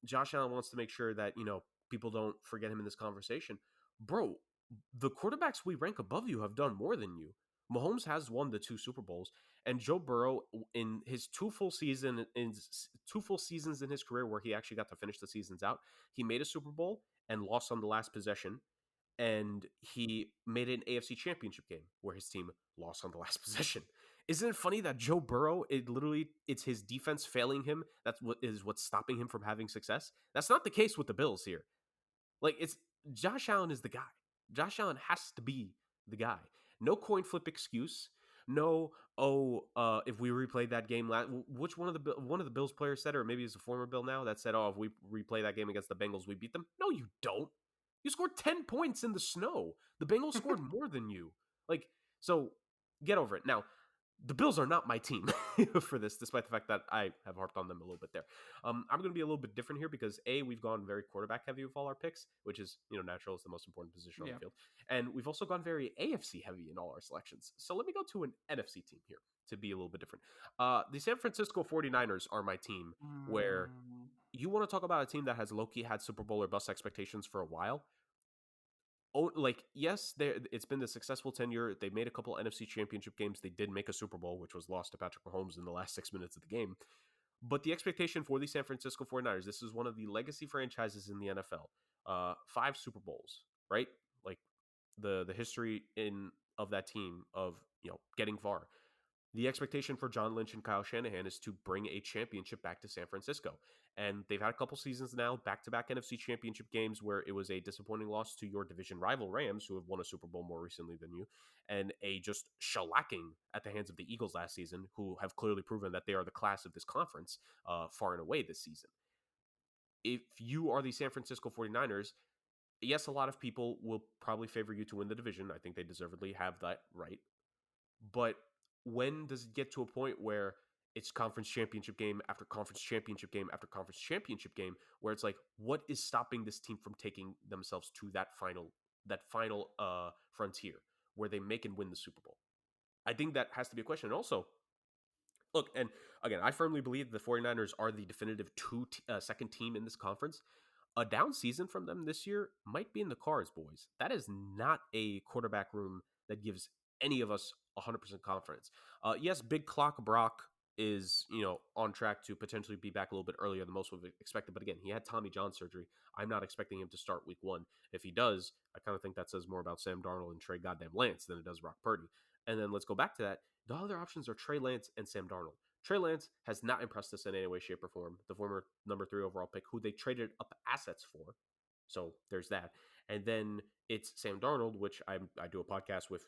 Josh Allen wants to make sure that, people don't forget him in this conversation. Bro, the quarterbacks we rank above you have done more than you. Mahomes has won the 2 Super Bowls, and Joe Burrow in his 2 full seasons in his career where he actually got to finish the seasons out, he made a Super Bowl and lost on the last possession, and he made an AFC Championship game where his team lost on the last possession. Isn't it funny that Joe Burrow, it's his defense failing him what's stopping him from having success? That's not the case with the Bills here. Like, it's Josh Allen is the guy. Josh Allen has to be the guy. No coin flip excuse. No, if we replayed that game which one of the Bills players said, or maybe it's a former Bill now, that said, oh, if we replay that game against the Bengals, we beat them? No, you don't. You scored 10 points in the snow. The Bengals scored more than you. Like, so get over it. Now, the Bills are not my team for this, despite the fact that I have harped on them a little bit there. I'm going to be a little bit different here because we've gone very quarterback heavy with all our picks, which is, natural. It's the most important position on the field. And we've also gone very AFC heavy in all our selections. So let me go to an NFC team here to be a little bit different. The San Francisco 49ers are my team, where you want to talk about a team that has low-key had Super Bowl or bust expectations for a while. Oh, like, yes, it's been the successful tenure. They made a couple NFC Championship games. They did make a Super Bowl, which was lost to Patrick Mahomes in the last 6 minutes of the game. But the expectation for the San Francisco 49ers, this is one of the legacy franchises in the NFL. 5 Super Bowls, right? Like, the history of that team of, getting far. The expectation for John Lynch and Kyle Shanahan is to bring a championship back to San Francisco. And they've had a couple seasons now, back-to-back NFC championship games where it was a disappointing loss to your division rival Rams, who have won a Super Bowl more recently than you, and a just shellacking at the hands of the Eagles last season, who have clearly proven that they are the class of this conference far and away this season. If you are the San Francisco 49ers, yes, a lot of people will probably favor you to win the division. I think they deservedly have that right. But when does it get to a point where it's conference championship game after conference championship game after conference championship game, where it's like, what is stopping this team from taking themselves to that final frontier where they make and win the Super Bowl? I think that has to be a question. And also, look, and again, I firmly believe the 49ers are the definitive second team in this conference. A down season from them this year might be in the cards, boys. That is not a quarterback room that gives any of us 100% confidence. Yes, big clock Brock is, on track to potentially be back a little bit earlier than most would have expected. But again, he had Tommy John surgery. I'm not expecting him to start week 1. If he does, I kind of think that says more about Sam Darnold and Trey goddamn Lance than it does Brock Purdy. And then let's go back to that. The other options are Trey Lance and Sam Darnold. Trey Lance has not impressed us in any way, shape, or form. The former number 3 overall pick, who they traded up assets for. So there's that. And then it's Sam Darnold, which I do a podcast with,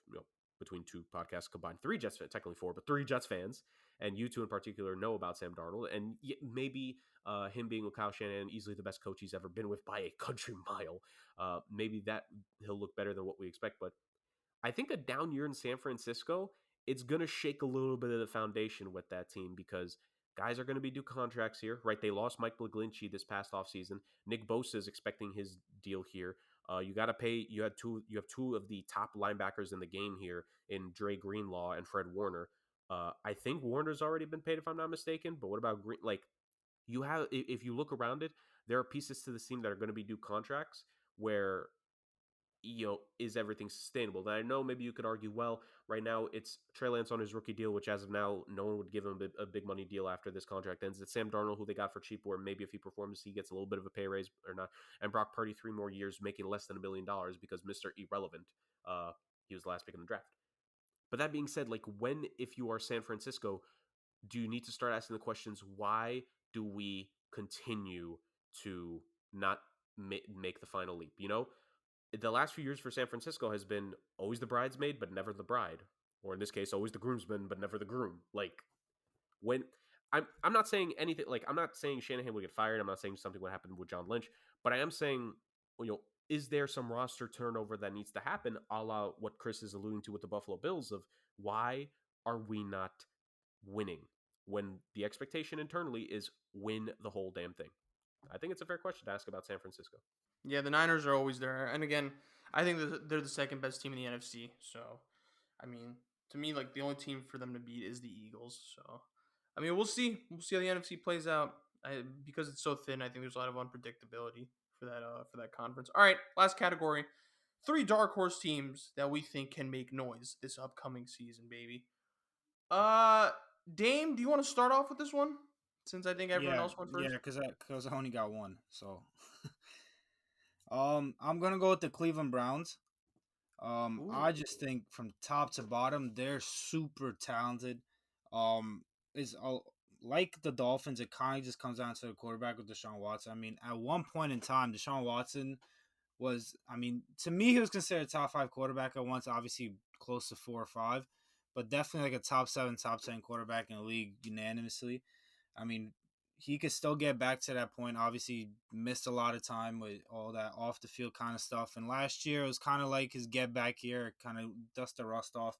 between 2 podcasts combined, 3 Jets fans, technically 4, but 3 Jets fans. And you 2 in particular know about Sam Darnold. And maybe him being with Kyle Shanahan, easily the best coach he's ever been with by a country mile. Maybe that he'll look better than what we expect. But I think a down year in San Francisco, it's going to shake a little bit of the foundation with that team because guys are going to be due contracts here, right? They lost Mike McGlinchey this past offseason. Nick Bosa is expecting his deal here. You got to pay. You have two of the top linebackers in the game here in Dre Greenlaw and Fred Warner. I think Warner's already been paid if I'm not mistaken. But what about Green? Like, you have, if you look around it, there are pieces to this team that are going to be due contracts where, is everything sustainable? That I know maybe you could argue, well, right now it's Trey Lance on his rookie deal, which as of now, no one would give him a big money deal after this contract ends. It's Sam Darnold, who they got for cheap, where maybe if he performs, he gets a little bit of a pay raise or not. And Brock Purdy, 3 more years, making less than $1 million because Mr. Irrelevant, he was the last pick in the draft. But that being said, like, if you are San Francisco, do you need to start asking the questions, why do we continue to not make the final leap? the last few years for San Francisco has been always the bridesmaid, but never the bride. Or in this case, always the groomsman, but never the groom. Like, when I'm not saying anything, like, I'm not saying Shanahan would get fired. I'm not saying something would happen with John Lynch, but I am saying, is there some roster turnover that needs to happen, a la what Chris is alluding to with the Buffalo Bills, of why are we not winning when the expectation internally is win the whole damn thing? I think it's a fair question to ask about San Francisco. Yeah, the Niners are always there. And again, I think they're the second best team in the NFC. So, I mean, to me, like, the only team for them to beat is the Eagles. So, I mean, we'll see. We'll see how the NFC plays out. Because it's so thin, I think there's a lot of unpredictability for that conference. All right, last category. 3 dark horse teams that we think can make noise this upcoming season, baby. Dame, do you want to start off with this one? Since I think everyone else went first. Yeah, because I only got one. So, I'm gonna go with the Cleveland Browns. I just think from top to bottom, they're super talented. Is like the Dolphins, it kind of just comes down to the quarterback with Deshaun Watson. I mean, at one point in time, Deshaun Watson was, I mean, to me, he was considered a top 5 quarterback at once, obviously close to 4 or 5, but definitely like a top 7, top 10 quarterback in the league unanimously. I mean, he could still get back to that point. Obviously, missed a lot of time with all that off the field kind of stuff. And last year, it was kind of like his get back year, kind of dust the rust off.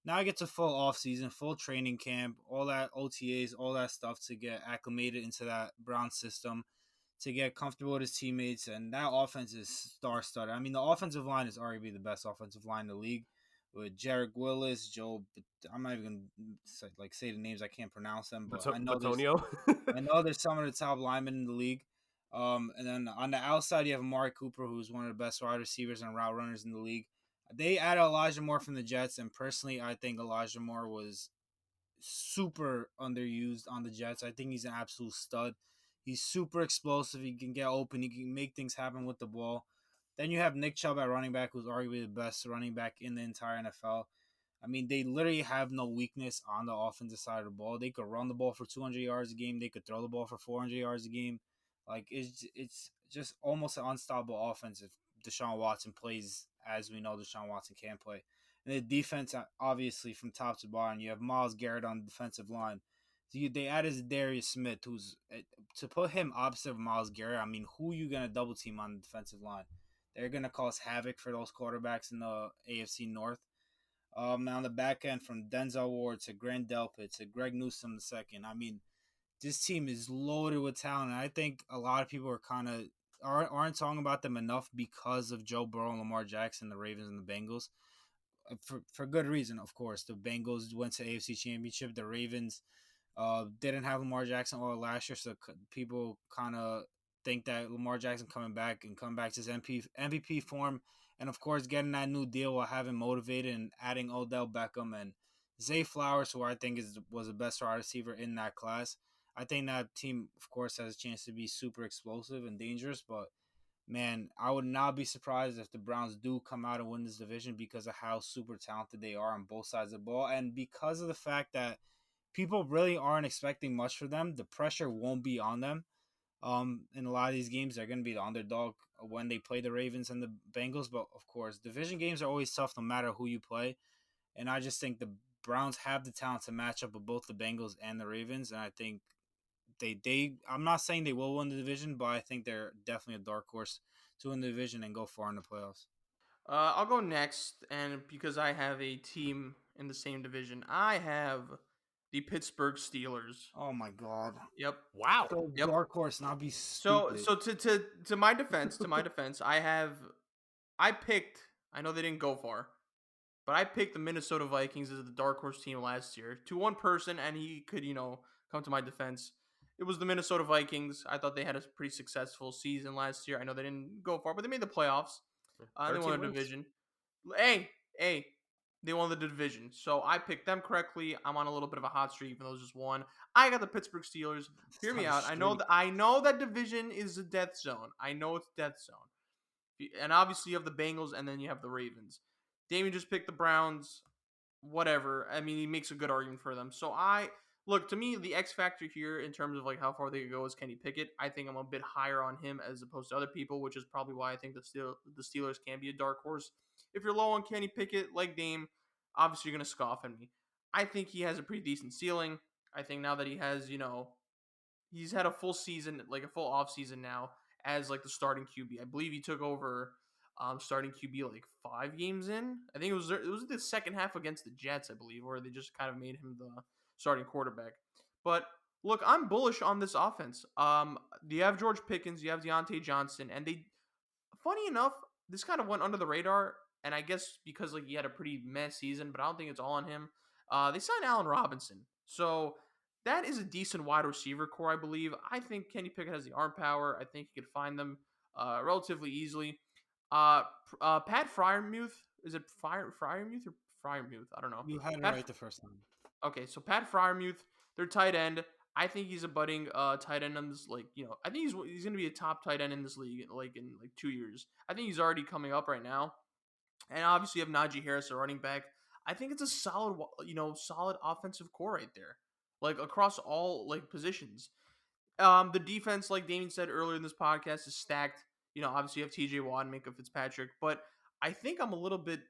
Now he gets a full off season, full training camp, all that OTAs, all that stuff to get acclimated into that Brown system, to get comfortable with his teammates. And that offense is star-studded. I mean, the offensive line is arguably the best offensive line in the league, with Jurg Willis, Joe. I'm not even gonna say the names. I can't pronounce them, but I know there's some of the top linemen in the league. And then on the outside, you have Amari Cooper, who's one of the best wide receivers and route runners in the league. They added Elijah Moore from the Jets, and personally, I think Elijah Moore was super underused on the Jets. I think he's an absolute stud. He's super explosive. He can get open. He can make things happen with the ball. Then you have Nick Chubb at running back, who's arguably the best running back in the entire NFL. I mean, they literally have no weakness on the offensive side of the ball. They could run the ball for 200 yards a game. They could throw the ball for 400 yards a game. Like, it's just almost an unstoppable offense if Deshaun Watson plays as we know Deshaun Watson can play. And the defense, obviously, from top to bottom, you have Myles Garrett on the defensive line. So they added Darius Smith, who's to put him opposite of Myles Garrett. I mean, who are you gonna double team on the defensive line? They're gonna cause havoc for those quarterbacks in the AFC North. On the back end, from Denzel Ward to Grant Delpit to Greg Newsome II. I mean, this team is loaded with talent. And I think a lot of people are aren't talking about them enough because of Joe Burrow and Lamar Jackson, the Ravens and the Bengals. For good reason, of course. The Bengals went to AFC Championship. The Ravens didn't have Lamar Jackson all last year, so people kind of think that Lamar Jackson coming back to his MVP form, and of course getting that new deal while having motivated and adding Odell Beckham and Zay Flowers, who I think was the best wide receiver in that class. I think that team, of course, has a chance to be super explosive and dangerous, but man, I would not be surprised if the Browns do come out and win this division because of how super talented they are on both sides of the ball, and because of the fact that people really aren't expecting much for them. The pressure won't be on them. In a lot of these games, they're going to be the underdog when they play the Ravens and the Bengals. But of course, division games are always tough no matter who you play. And I just think the Browns have the talent to match up with both the Bengals and the Ravens. And I think I'm not saying they will win the division, but I think they're definitely a dark horse to win the division and go far in the playoffs. I'll go next, and because I have a team in the same division, I have the Pittsburgh Steelers. Oh my God! Yep. Wow. So Yep. dark horse, not be stupid. So to my defense, I picked. I know they didn't go far, but I picked the Minnesota Vikings as the dark horse team last year to one person, and he could come to my defense. It was the Minnesota Vikings. I thought they had a pretty successful season last year. I know they didn't go far, but they made the playoffs. They won the division. Hey, they won the division. So I picked them correctly. I'm on a little bit of a hot streak, even though it's just one. I got the Pittsburgh Steelers. Hear me out. I know that division is a death zone. I know it's a death zone. And obviously you have the Bengals and then you have the Ravens. Damien just picked the Browns. Whatever. I mean, he makes a good argument for them. So Look, to me, the X factor here in terms of like how far they could go is Kenny Pickett. I think I'm a bit higher on him as opposed to other people, which is probably why I think the Steelers can be a dark horse. If you're low on Kenny Pickett, like Dame, obviously you're gonna scoff at me. I think he has a pretty decent ceiling. I think now that he has, he's had a full season, like a full off season now as like the starting QB. I believe he took over starting QB like 5 games in. I think it was the second half against the Jets, I believe, where they just kind of made him the starting quarterback. But look, I'm bullish on this offense. You have George Pickens, you have Deontay Johnson, and funny enough, this kind of went under the radar, and I guess because like he had a pretty mess season, but I don't think it's all on him. They signed Allen Robinson, so that is a decent wide receiver core, I believe. I think Kenny Pickett has the arm power. I think he could find them relatively easily. Pat Fryermuth, is it Fryermuth or Fryermuth? I don't know. You had it Pat, right the first time. okay, so Pat Fryermuth, their tight end. I think he's a budding tight end in this, I think he's gonna be a top tight end in this league in 2 years. I think he's already coming up right now. And obviously you have Najee Harris, a running back. I think it's a solid offensive core right there, like across all like positions. The defense, like Damien said earlier in this podcast, is stacked. Obviously you have T.J. Watt and Minka Fitzpatrick, but I think I'm a little bit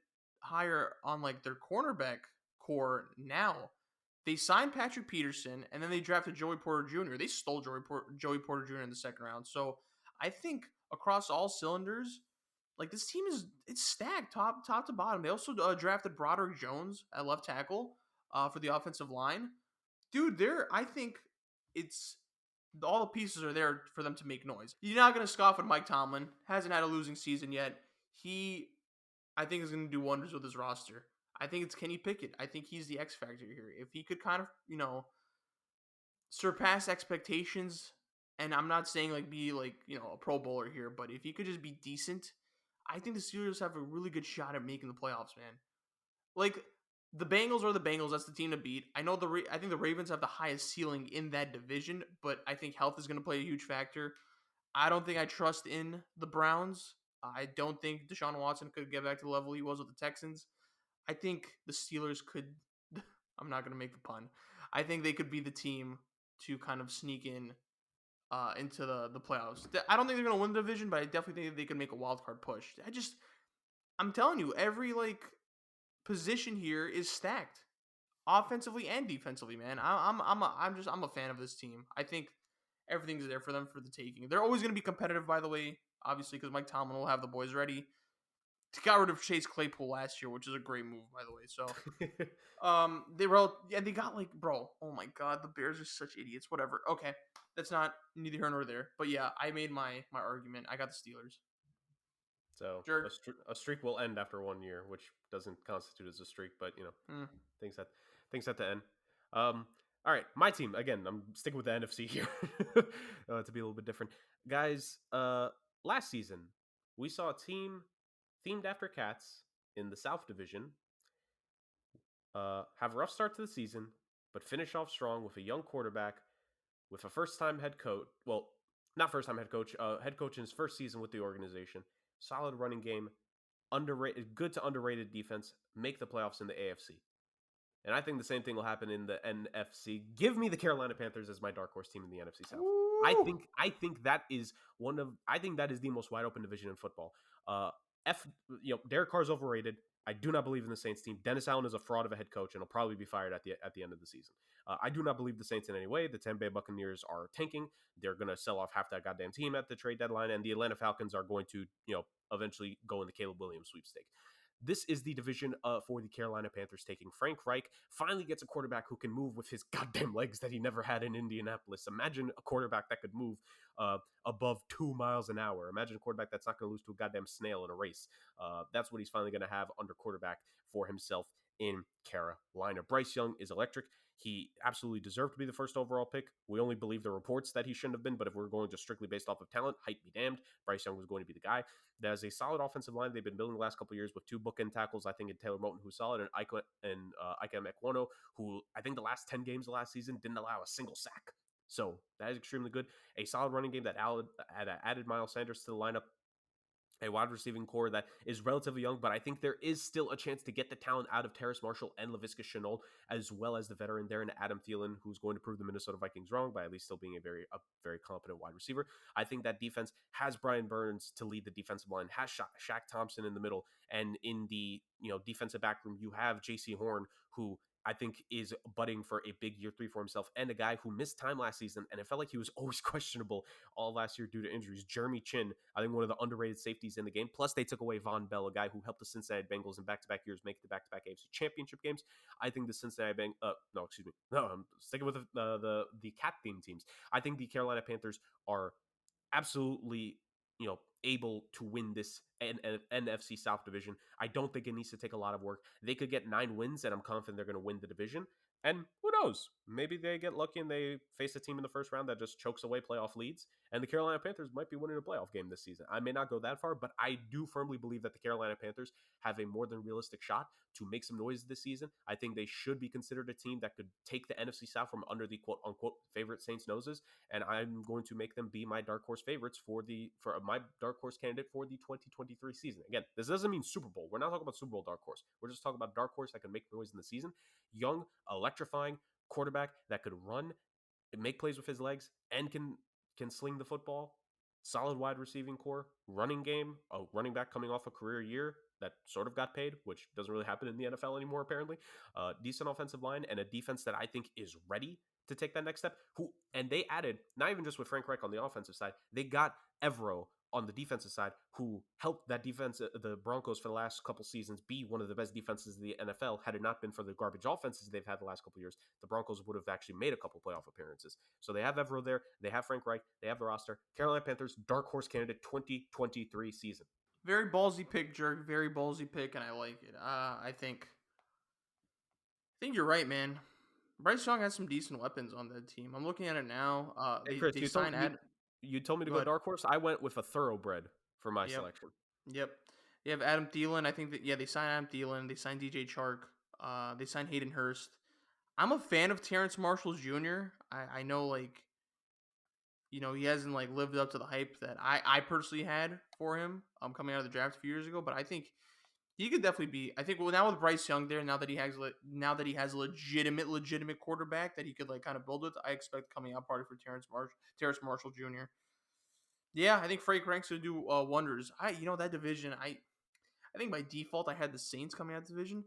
higher on like their cornerback core now. They signed Patrick Peterson, and then they drafted Joey Porter Jr. They stole Joey Porter Jr. in the second round. So I think across all cylinders, like this team it's stacked top to bottom. They also drafted Broderick Jones at left tackle for the offensive line. Dude, I think it's all the pieces are there for them to make noise. You're not gonna scoff at Mike Tomlin. Hasn't had a losing season yet. I think, is gonna do wonders with his roster. I think it's Kenny Pickett. I think he's the X factor here. If he could kind of, surpass expectations, and I'm not saying like be like, a Pro Bowler here, but if he could just be decent, I think the Steelers have a really good shot at making the playoffs, man. Like the Bengals are the Bengals. That's the team to beat. I think the Ravens have the highest ceiling in that division, but I think health is going to play a huge factor. I don't think I trust in the Browns. I don't think Deshaun Watson could get back to the level he was with the Texans. I think the Steelers could. I'm not going to make the pun. I think they could be the team to kind of sneak in into the playoffs. I don't think they're going to win the division, but I definitely think they could make a wild card push. I'm telling you, every position here is stacked, offensively and defensively. Man, I'm a fan of this team. I think everything's there for them for the taking. They're always going to be competitive, by the way, obviously, because Mike Tomlin will have the boys ready. Got rid of Chase Claypool last year, which is a great move, by the way. So, they got bro, oh my god, the Bears are such idiots. Whatever. Okay, that's not neither here nor there. But yeah, I made my argument. I got the Steelers. So Jurg. a streak will end after 1 year, which doesn't constitute as a streak, but things have to end. All right, my team again. I'm sticking with the NFC here to be a little bit different, guys. Last season we saw a team themed after cats in the South Division have a rough start to the season, but finish off strong with a young quarterback, with a first-time head coach. Well, not first-time head coach. Head coach in his first season with the organization. Solid running game, good to underrated defense. Make the playoffs in the AFC. And I think the same thing will happen in the NFC. Give me the Carolina Panthers as my dark horse team in the NFC South. Ooh. I think that is the most wide open division in football. Derek Carr's overrated. I do not believe in the Saints team. Dennis Allen is a fraud of a head coach and will probably be fired at the end of the season. I do not believe the Saints in any way. The Tampa Bay Buccaneers are tanking. They're going to sell off half that goddamn team at the trade deadline, and the Atlanta Falcons are going to, eventually go in the Caleb Williams sweepstake. This is the division for the Carolina Panthers taking. Frank Reich finally gets a quarterback who can move with his goddamn legs that he never had in Indianapolis. Imagine a quarterback that could move above 2 miles an hour. Imagine a quarterback that's not going to lose to a goddamn snail in a race. That's what he's finally going to have under quarterback for himself in Carolina. Bryce Young is electric. He absolutely deserved to be the first overall pick. We only believe the reports that he shouldn't have been, but if we're going just strictly based off of talent, hype be damned, Bryce Young was going to be the guy. There's a solid offensive line they've been building the last couple of years with 2 bookend tackles, I think, in Taylor Moton, who's solid, and Ike Ekwonu, who I think the last 10 games of last season didn't allow a single sack. So that is extremely good. A solid running game that added Miles Sanders to the lineup. a wide receiving core that is relatively young, but I think there is still a chance to get the talent out of Terrace Marshall and Laviska Shenault, as well as the veteran there in Adam Thielen, who's going to prove the Minnesota Vikings wrong by at least still being a very competent wide receiver. I think that defense has Brian Burns to lead the defensive line, has Shaq Thompson in the middle, and in the defensive back room, you have J.C. Horn, who I think is budding for a big year 3 for himself, and a guy who missed time last season, and it felt like he was always questionable all last year due to injuries. Jeremy Chin, I think one of the underrated safeties in the game. Plus, they took away Von Bell, a guy who helped the Cincinnati Bengals in back-to-back years make the back-to-back AFC Championship games. I think the Cincinnati I'm sticking with the cat theme teams. I think the Carolina Panthers are absolutely able to win this NFC South division. I don't think it needs to take a lot of work. They could get 9 wins, and I'm confident they're going to win the division. And who knows? Maybe they get lucky and they face a team in the first round that just chokes away playoff leads. And the Carolina Panthers might be winning a playoff game this season. I may not go that far, but I do firmly believe that the Carolina Panthers have a more than realistic shot to make some noise this season. I think they should be considered a team that could take the NFC South from under the quote-unquote favorite Saints' noses. And I'm going to make them be my dark horse favorites for my dark horse candidate for the 2023 season. Again, this doesn't mean Super Bowl. We're not talking about Super Bowl dark horse. We're just talking about dark horse that can make noise in the season. Young, electrifying quarterback that could run and make plays with his legs and can sling the football. Solid wide receiving core, running game, a running back coming off a career year that sort of got paid, which doesn't really happen in the NFL anymore, apparently. Decent offensive line and a defense that I think is ready to take that next step. And they added, not even just with Frank Reich on the offensive side, they got Evero on the defensive side, who helped that defense, the Broncos, for the last couple seasons be one of the best defenses in the NFL. Had it not been for the garbage offenses they've had the last couple years, the Broncos would have actually made a couple playoff appearances. So they have Evero there. They have Frank Reich. They have the roster. Carolina Panthers, dark horse candidate 2023 season. Very ballsy pick, Jurg. Very ballsy pick, and I like it. I think you're right, man. Bryce Young has some decent weapons on that team. I'm looking at it now. Hey, Chris, you told me to go dark horse. I went with a thoroughbred for my selection. Yep. You have Adam Thielen. I think that, they signed Adam Thielen. They signed DJ Chark. They signed Hayden Hurst. I'm a fan of Terrace Marshall Jr. I know, he hasn't, lived up to the hype that I personally had for him coming out of the draft a few years ago, but I think he could definitely be. I think now with Bryce Young there, now that he has a legitimate quarterback that he could kind of build with, I expect coming out party for Terrace Marshall Jr. Yeah, I think Frank Reich's gonna do wonders. That division. I think by default I had the Saints coming out of the division,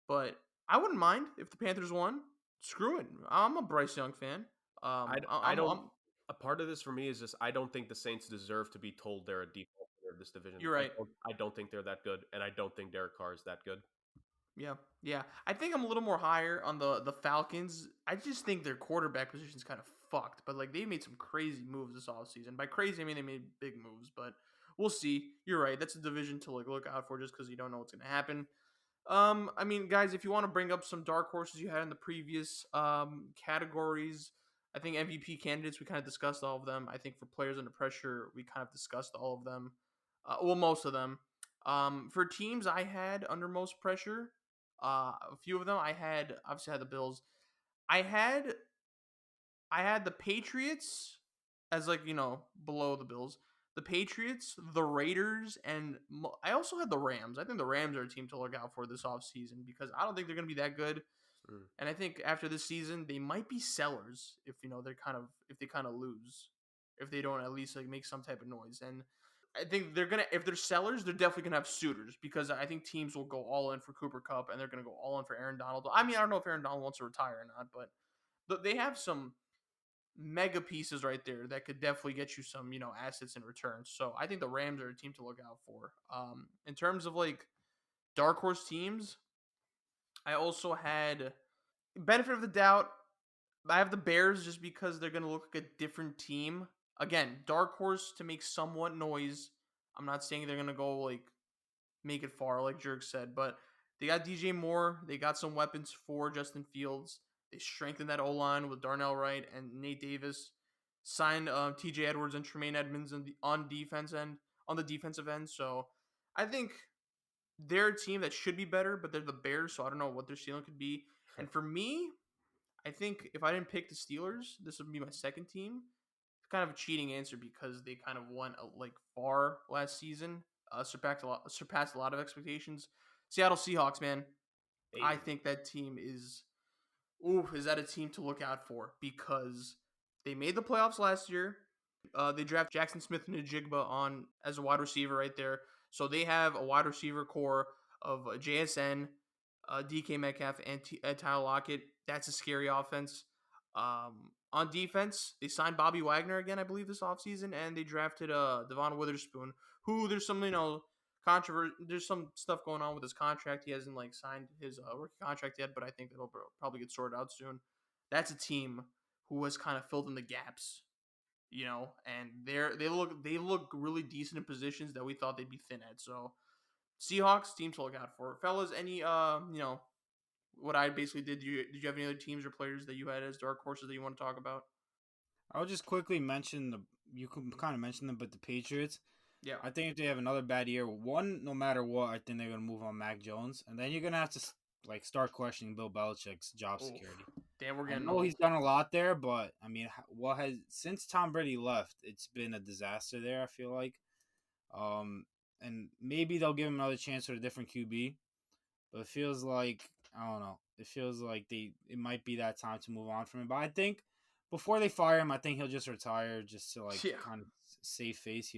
but I wouldn't mind if the Panthers won. Screw it. I'm a Bryce Young fan. A part of this for me is just I don't think the Saints deserve to be told they're a default winner of this division. You're right. I don't think they're that good, and I don't think Derek Carr is that good. Yeah. I think I'm a little more higher on the Falcons. I just think their quarterback position is kind of fucked, but they made some crazy moves this offseason. By crazy, I mean they made big moves, but we'll see. You're right. That's a division to look out for just because you don't know what's going to happen. I mean, guys, if you want to bring up some dark horses you had in the previous categories, I think MVP candidates, we kind of discussed all of them. I think for players under pressure, we kind of discussed all of them. Most of them. For teams I had under most pressure, a few of them, obviously had the Bills. I had the Patriots as below the Bills. The Patriots, the Raiders, and I also had the Rams. I think the Rams are a team to look out for this offseason because I don't think they're going to be that good. And I think after this season, they might be sellers if if they kind of lose, if they don't at least make some type of noise. And I think if they're sellers, they're definitely gonna have suitors because I think teams will go all in for Cooper Kupp and they're gonna go all in for Aaron Donald. I mean, I don't know if Aaron Donald wants to retire or not, but they have some mega pieces right there that could definitely get you some assets in return. So I think the Rams are a team to look out for. In terms of dark horse teams, I also had benefit of the doubt. I have the Bears just because they're going to look like a different team. Again, dark horse to make somewhat noise. I'm not saying they're going to go make it far like Jurg said, but they got DJ Moore. They got some weapons for Justin Fields. They strengthened that O-line with Darnell Wright and Nate Davis. Signed TJ Edwards and Tremaine Edmonds on the defensive end. So I think they're a team that should be better, but they're the Bears, so I don't know what their ceiling could be. And for me, I think if I didn't pick the Steelers, this would be my second team. It's kind of a cheating answer because they kind of went far last season. surpassed a lot of expectations. Seattle Seahawks, man. Hey. I think that team is that a team to look out for because they made the playoffs last year. They draft Jackson Smith and Njigba on as a wide receiver right there. So they have a wide receiver core of JSN, DK Metcalf, and Tyler Lockett. That's a scary offense. On defense, they signed Bobby Wagner again, I believe, this offseason, and they drafted Devon Witherspoon, who there's some, controversy. There's some stuff going on with his contract. He hasn't signed his rookie contract yet, but I think that'll probably get sorted out soon. That's a team who has kind of filled in the gaps, and they look really decent in positions that we thought they'd be thin at. So Seahawks team to look out for, fellas. Any what I basically did. Did you have any other teams or players that you had as dark horses that you want to talk about? I'll just quickly mention you can kind of mention them, but the Patriots. Yeah, I think if they have another bad year, no matter what, I think they're gonna move on Mac Jones, and then you're gonna have to start questioning Bill Belichick's job security. Damn, we're I getting. know he's done a lot there, but I mean, since Tom Brady left, it's been a disaster there. I feel like, and maybe they'll give him another chance with a different QB, but it feels like I don't know. It feels like it might be that time to move on from him. But I think before they fire him, I think he'll just retire just to kind of save face,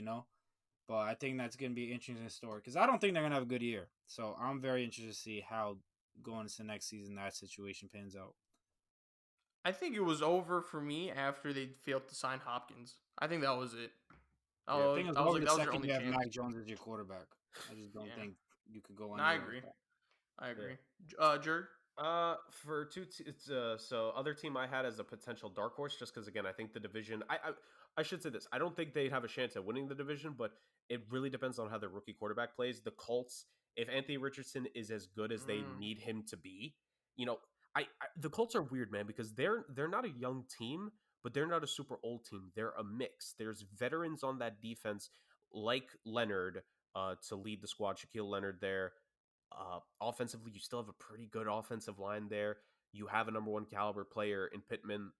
But I think that's going to be an interesting story because I don't think they're going to have a good year. So I'm very interested to see how going into the next season that situation pans out. I think it was over for me after they failed to sign Hopkins. I think that was it. I think it was over the second you have Mac Jones as your quarterback. I just don't think you could go on. I agree. Jurg? For so other team I had as a potential dark horse, just because again I think the division. I should say this. I don't think they'd have a chance at winning the division, but it really depends on how their rookie quarterback plays. The Colts, if Anthony Richardson is as good as they need him to be, the Colts are weird, man, because they're not a young team, but they're not a super old team. They're a mix. There's veterans on that defense like Leonard to lead the squad. Shaquille Leonard there. Offensively, you still have a pretty good offensive line there. You have a number one caliber player in Pittman.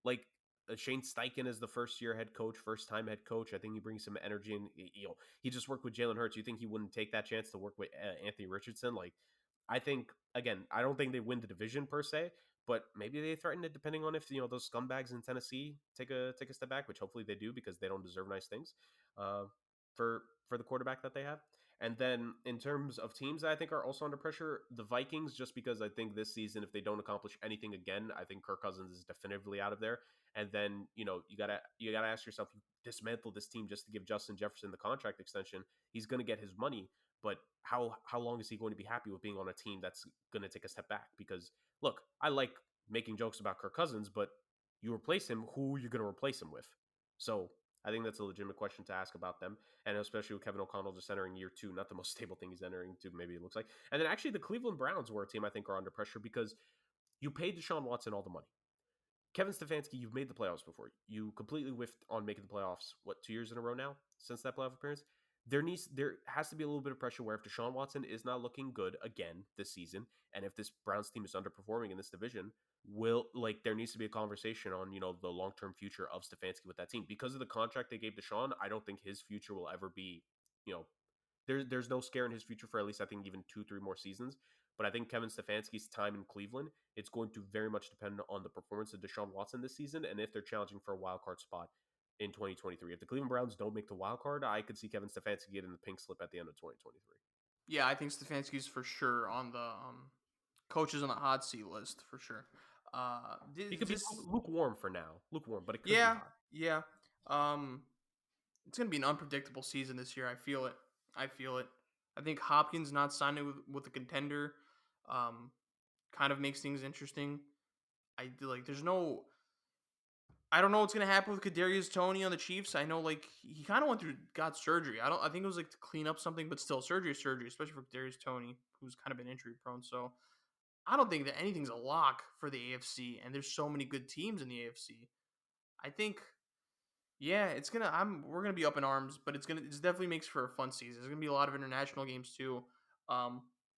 Shane Steichen is the first time head coach. I think he brings some energy, and he just worked with Jalen Hurts. You think he wouldn't take that chance to work with Anthony Richardson? I think again, I don't think they win the division per se, but maybe they threaten it depending on if those scumbags in Tennessee take a step back, which hopefully they do because they don't deserve nice things for the quarterback that they have. And then in terms of teams that I think are also under pressure, the Vikings, just because I think this season, if they don't accomplish anything again, I think Kirk Cousins is definitively out of there. And then, you gotta ask yourself, you dismantle this team just to give Justin Jefferson the contract extension. He's going to get his money, but how long is he going to be happy with being on a team that's going to take a step back? Because look, I like making jokes about Kirk Cousins, but you replace him, who are you going to replace him with? So I think that's a legitimate question to ask about them, and especially with Kevin O'Connell just entering year 2, not the most stable thing he's entering into, maybe it looks like. And then actually the Cleveland Browns were a team I think are under pressure because you paid Deshaun Watson all the money. Kevin Stefanski, you've made the playoffs before. You completely whiffed on making the playoffs, 2 years in a row now since that playoff appearance? There has to be a little bit of pressure where if Deshaun Watson is not looking good again this season, and if this Browns team is underperforming in this division, there needs to be a conversation on, the long-term future of Stefanski with that team. Because of the contract they gave Deshaun, I don't think his future will ever be, there's no scare in his future for at least I think even 2-3 more seasons. But I think Kevin Stefanski's time in Cleveland, it's going to very much depend on the performance of Deshaun Watson this season and if they're challenging for a wild card spot in 2023. If the Cleveland Browns don't make the wild card, I could see Kevin Stefanski getting the pink slip at the end of 2023. Yeah, I think Stefanski's for sure on the coaches on the hot seat list for sure. He could be lukewarm for now. Lukewarm, but it could be hot. Yeah. It's going to be an unpredictable season this year. I feel it. I think Hopkins not signing with a contender kind of makes things interesting. I don't know what's gonna happen with Kadarius Toney on the Chiefs. I know he kind of got surgery. I think it was to clean up something, but still surgery, especially for Kadarius Toney, who's kind of been injury prone. So I don't think that anything's a lock for the AFC, and there's so many good teams in the AFC. I think, yeah, we're gonna be up in arms, but it definitely makes for a fun season. There's gonna be a lot of international games too.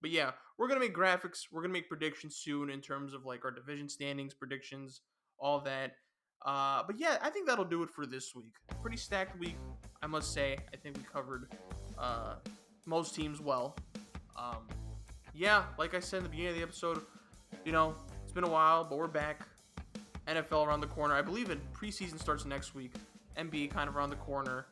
But yeah, we're gonna make graphics. We're gonna make predictions soon in terms of our division standings, predictions, all that. But yeah, I think that'll do it for this week. Pretty stacked week, I must say. I think we covered most teams well. Yeah, like I said in the beginning of the episode, it's been a while, but we're back. NFL around the corner. I believe preseason starts next week. NBA kind of around the corner.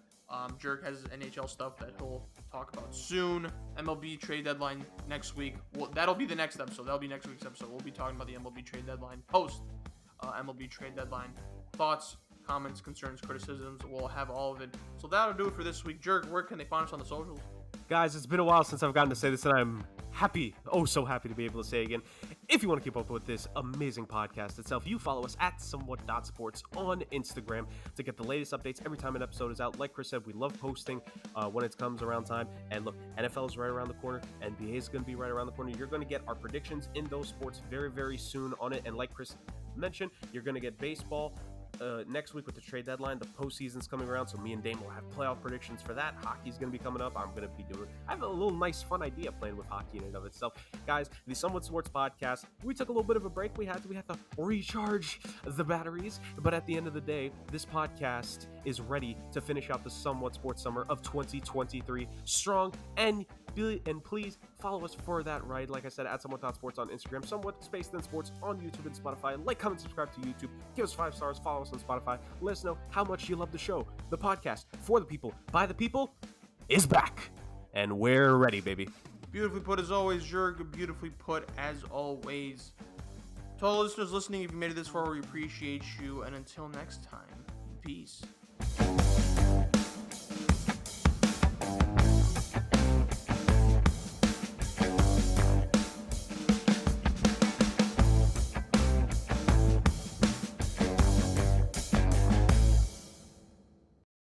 Jurg has NHL stuff that he'll talk about soon. MLB trade deadline next week. Well, that'll be the next episode. That'll be next week's episode. We'll be talking about the MLB trade deadline post MLB trade deadline. Thoughts, comments, concerns, criticisms. We'll have all of it. So that'll do it for this week. Jurg, where can they find us on the socials? Guys, it's been a while since I've gotten to say this, and I'm happy, so happy to be able to say it again. If you want to keep up with this amazing podcast itself, you follow us at somewhat.sports on Instagram to get the latest updates every time an episode is out. Like Chris said, we love posting when it comes around time. And look, NFL is right around the corner. NBA is going to be right around the corner. You're going to get our predictions in those sports very, very soon on it. And like Chris mentioned, you're going to get baseball next week with the trade deadline. The postseason's coming around, so me and Dame will have playoff predictions for that. Hockey's going to be coming up. I have a little nice fun idea playing with hockey in and of itself. Guys, the Somewhat Sports Podcast, we took a little bit of a break. We had to recharge the batteries, but at the end of the day, this podcast is ready to finish out the Somewhat Sports summer of 2023 strong, and please follow us for that ride. Like I said, at somewhat.sports on Instagram, somewhat space then sports on YouTube and Spotify. Like, comment, subscribe to YouTube. Give us 5 stars. Follow us on Spotify. Let us know how much you love the show. The podcast for the people, by the people, is back. And we're ready, baby. Beautifully put as always, Jurg. Beautifully put as always. To all listeners listening, if you made it this far, we appreciate you. And until next time, peace.